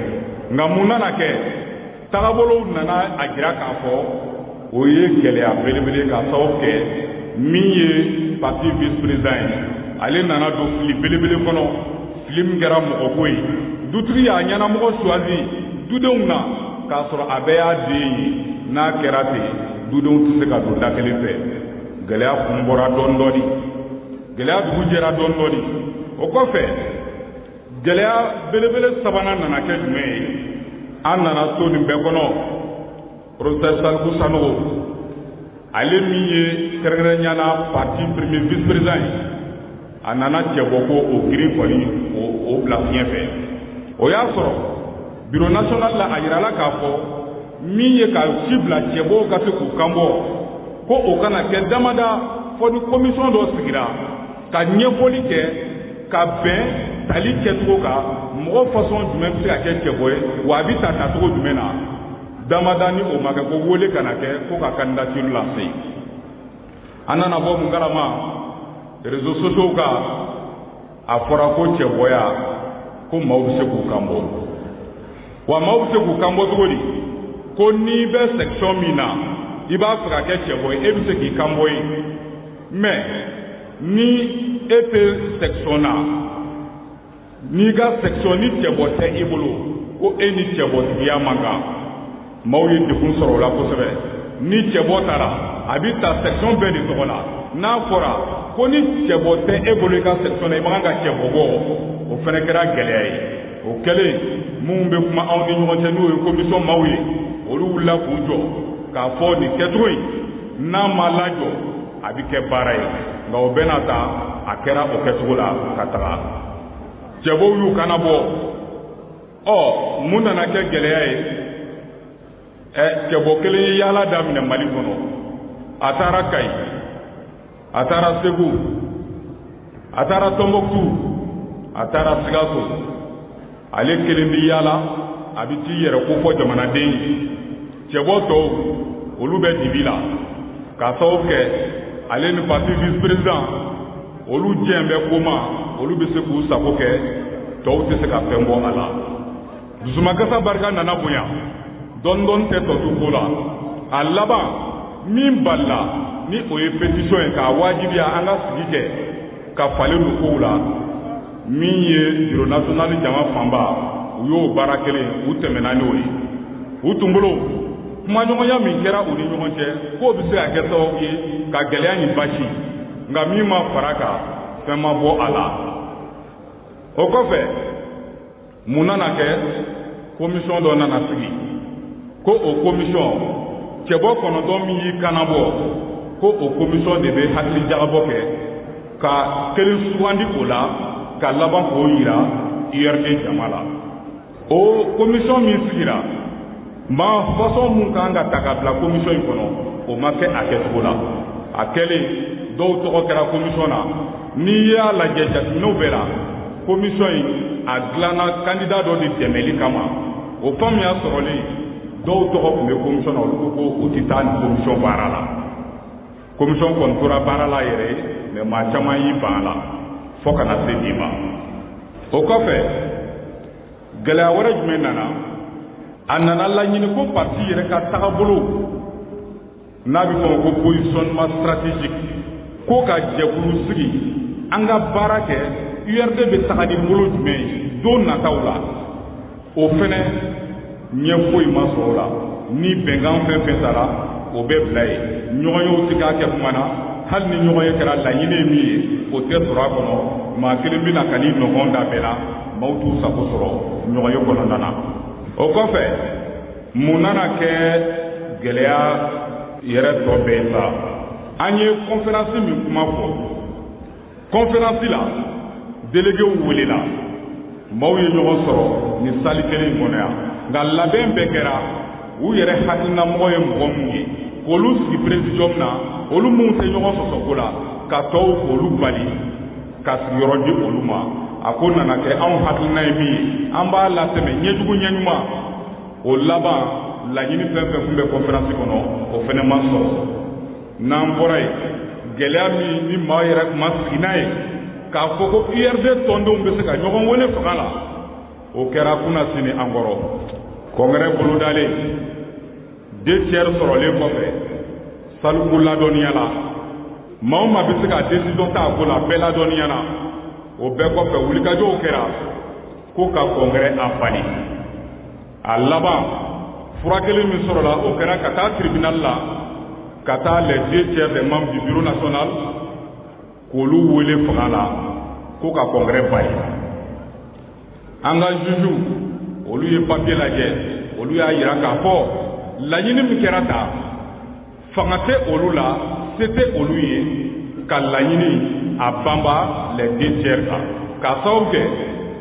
nka mun nana kɛ tagabolow nana a jira k'a fɔ o ye gɛlɛya belebele ka sababu kɛ min ye parti vice président ye ale nana don fili belebele kɔnɔ fili min kɛra mɔgɔ ko ye dutigi y'a ɲɛnamɔgɔ choisi dudenw na k'a sɔrɔ a bɛɛ y'a den ye n'a kɛra ten dudenw tɛ se ka don da kelen fɛ gɛlɛya kun bɔra dɔɔni dɔɔni gɛlɛya dugu jɛra dɔɔni dɔɔni o kɔfɛ gɛlɛya belebele sabanan nana kɛ jumɛn ye an nana to nin bɛɛ kɔnɔ professeur Salifu Sanogo ale min ye kɛrɛnkɛrɛnnenya la parti premier vice président ye a nana cɛbɔ ko o girin kɔni o bila fiɲɛ fɛ o y'a sɔrɔ bureau national la a yirala k'a fɔ min ye ka ci bila cɛbɔw ka se k'u kanbɔ ko o kana kɛ damada fɔ ni commission dɔ sigira ka ɲɛfɔli kɛ ka bɛn tali kɛcogo kan mɔgɔ façon jumɛn bɛ se ka kɛ cɛbɔ ye wa a bɛ ta tacogo jumɛn na damada ni o ma kɛ ko wele kana kɛ ko ka candidature lase an nana bɔ mun kalama réseaux sociaux kan a fɔra ko cɛbɔya ko maaw bɛ se k'u kanbɔ wa maaw bɛ se k'u kanbɔ cogo di ko n'i bɛ section min na i b'a fɛ ka kɛ cɛbɔ ye e bɛ se k'i kanbɔ ye mais ni e tɛ section na n'i ka section ni cɛbɔ tɛ i bolo ko e ni cɛbɔtigiya man kan maaw ye degun sɔrɔ o la kosɛbɛ ni cɛbɔ taara a bɛ ta section bɛɛ de tɔgɔ la n'a fɔra ko ni cɛbɔ tɛ e bolo i ka section na i man kan ka cɛbɔ bɔ o fana kɛra gɛlɛya ye o kɛlen minnu bɛ kuma anw ni ɲɔgɔn cɛ n'o ye commission maaw ye olu wulila k'u jɔ k'a fɔ nin kɛcogo in n'a ma lajɔ a bɛ kɛ baara ye nka o bɛna ta a kɛra o kɛcogo la ka taga cɛbɔw y'u kana bɔ mun nana kɛ gɛlɛya ye cɛbɔ kelen ye yaala daminɛ Mali kɔnɔ a taara Kayi a taara Segu a taara Tɔnbɔkutu a taara Sikaso ale kelen bɛ yaala a bɛ t'i yɛrɛ ko fɔ jamanaden ye cɛbɔ tɔw olu bɛ dibi la k'a sababu kɛ ale ni parti vice président olu diɲɛ bɛ ko ma olu bɛ se k'u sago kɛ tɔw tɛ se ka fɛn bɔ a la dusumakasa barika nana bonya dɔɔni dɔɔni tɛ tɔ to ko la a laban min balila ni o ye pétition ye k'a wajibiya an ka sigi kɛ ka falen don kow la min ye bureau national jama fanba u y'o baara kelen u tɛmɛna n'o ye u tun bolo kumaɲɔgɔnya min kɛra u ni ɲɔgɔn cɛ k'o bɛ se ka kɛ sababu ye ka gɛlɛya ni basi nka min ma fara kan fɛn ma bɔ a la o kɔfɛ mun nana kɛ commission dɔ nana sigi ko o commission cɛbɔ 9 min y'i kanabɔ ko o commission de bɛ hakili jagabɔ kɛ ka kelen sugandi o la ka laban k'o yira IRD jama la o commission min sigira maa façon mun kan ka ta ka bila commission in kɔnɔ o ma kɛ a kɛcogo la a kɛlen dɔw tɔgɔ kɛra commission na n'i y'a lajɛ jateminɛw bɛɛ la commission in a dilanna candidat dɔ de dɛmɛli kama o faamuya sɔrɔlen dɔw tɔgɔ tun bɛ commission na olu ko o tɛ taa nin commission baara la commission kɔni tora baara la yɛrɛ ye mais maa caman y'i ban a la fo ka na se bi ma o kɔfɛ gɛlɛya wɛrɛ jumɛn nana a nana laɲini ko parti yɛrɛ ka tagabolo n'a bɛ fɔ ko positionnement stratégique ko ka jɛkulu sigi an ka baara kɛ URD bɛ taga ni bolo jumɛn ye don nataw la o fɛnɛ ɲɛ foyi ma sɔrɔ o la ni bɛnkan fɛn fɛn taara o bɛ bila ye ɲɔgɔn yew tɛ k'a kɛ kuma na hali ni ɲɔgɔn ye kɛra laɲini ye min ye o tɛ sɔrɔ a kɔnɔ maa kelen bɛ na ka n'i nɔgɔn da bɛɛ la maaw t'u sago sɔrɔ ɲɔgɔn ye kɔnɔna na o kɔfɛ mun nana kɛ gɛlɛya yɛrɛ tɔ bɛɛ sa an ye conférence min kuma fɔ conférence la déléguéw welela maaw ye ɲɔgɔn sɔrɔ ni salle kelen in kɔnɔ yan nka labɛn bɛɛ kɛra u yɛrɛ hakilinamɔgɔ ye mɔgɔ min ye k'olu sigi présidium na olu minnu tɛ ɲɔgɔn sɔsɔ ko la ka tɔw k'olu bali ka sigiyɔrɔ di olu ma a ko nana kɛ anw hakilina ye min ye an b'a latɛmɛ ɲɛjugu ɲɛɲuman o laban laɲini fɛn fɛn tun bɛ conférence kɔnɔ o fɛnɛ ma sɔrɔ n'an bɔra yen gɛlɛya min ni maa yɛrɛ tun ma sigi n'a ye k'a fɔ ko URD tɔndenw bɛ se ka ɲɔgɔn wele fanga la o kɛra kunna sini an kɔrɔ congrès bolodalen 2 tiers sɔrɔlen kɔfɛ Salifu ladɔnniya la maa o maa bɛ se ka décision ta a ko la bɛɛ ladɔnniya na o bɛɛ kɔfɛ wulikajɔw kɛra ko ka congrès a bali a laban furakɛli min sɔrɔla o kɛra ka taa tribunal la ka taa les 2/3 des membres du bureau national k'olu wele fanga la ko ka congrès bali an ka juge olu ye papier lajɛ olu y'a yira k'a fɔ laɲini min kɛra ta fanga tɛ olu la se tɛ olu ye ka laɲini a banba les 2/3 kan k'a sababu kɛ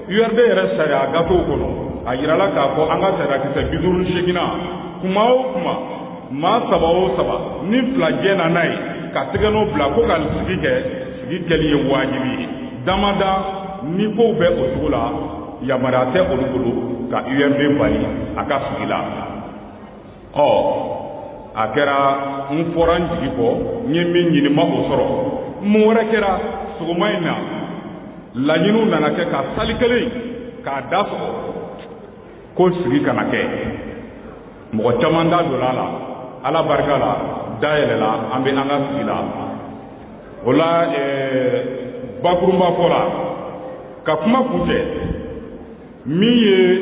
URD yɛrɛ sariya gafew kɔnɔ a yirala k'a fɔ an ka sariyakisɛ 58 kuma o kuma maa 3 o 3 ni fila jɛnna n'a ye ka tɛgɛnɔ bila ko ka sigi kɛ sigi kɛli ye wajibi ye damada ni kow bɛ o cogo la yamaruya tɛ olu bolo ka URD bali a ka sigi la a kɛra n fɔra n jigi kɔ n ye min ɲini ma o sɔrɔ mun wɛrɛ kɛra sɔgɔma in na laɲiniw nana kɛ ka sali kelen k'a da sɔgɔ ko sigi kana kɛ mɔgɔ caman da donna a la ala barika la da yɛlɛla an bɛ an ka sigi la o la bakurunba fɔ la ka kuma kuncɛ min ye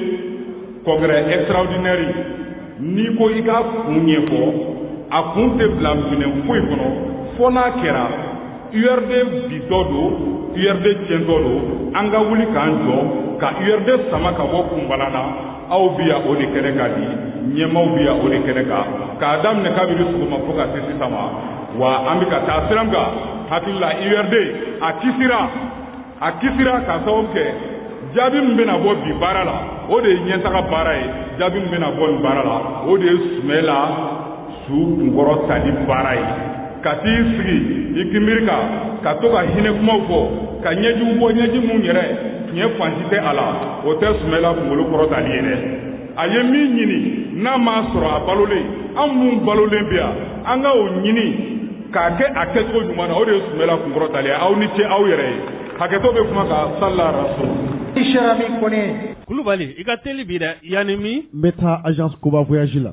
congrès extraordinaire n'i ko i ka kun ɲɛfɔ a kun tɛ bila minɛn foyi kɔnɔ fo n'a kɛra URD bitɔ don URD tiɲɛtɔ don an ka wuli k'an jɔ ka URD sama ka bɔ kunbala la aw bɛ yan o de kɛnɛ ka di ɲɛmaaw bɛ yan o de kɛnɛ kan k'a daminɛ kabini sɔgɔma fo ka se sisan ma wa an bɛ ka taa sira min kan hakili la URD a kisira k'a sababu kɛ jaabi min bɛna bɔ bi baara la o de ye ɲɛtaga baara ye jaabi min bɛna bɔ nin baara la o de ye Sumɛla su kunkɔrɔ tali baara ye ka t'i sigi i k'i miiri ka to ka hinɛ kumaw fɔ ka ɲɛjugu bɔ ɲɛji mun yɛrɛ tiɲɛ fansi tɛ a la o tɛ Sumɛla kunkolo kɔrɔ tali ye dɛ a ye min ɲini n'a m'a sɔrɔ a balolen an mun balolen bɛ yan an ka o ɲini k'a kɛ a kɛcogo ɲuman na o de ye Sumɛla kunkɔrɔ tali ye aw ni ce aw yɛrɛ ye hakɛto bɛ kuma kan sallallahu alaihi wasallam Kulubali i ka teli bi dɛ yanni min n bɛ taa agence Kuba voyage la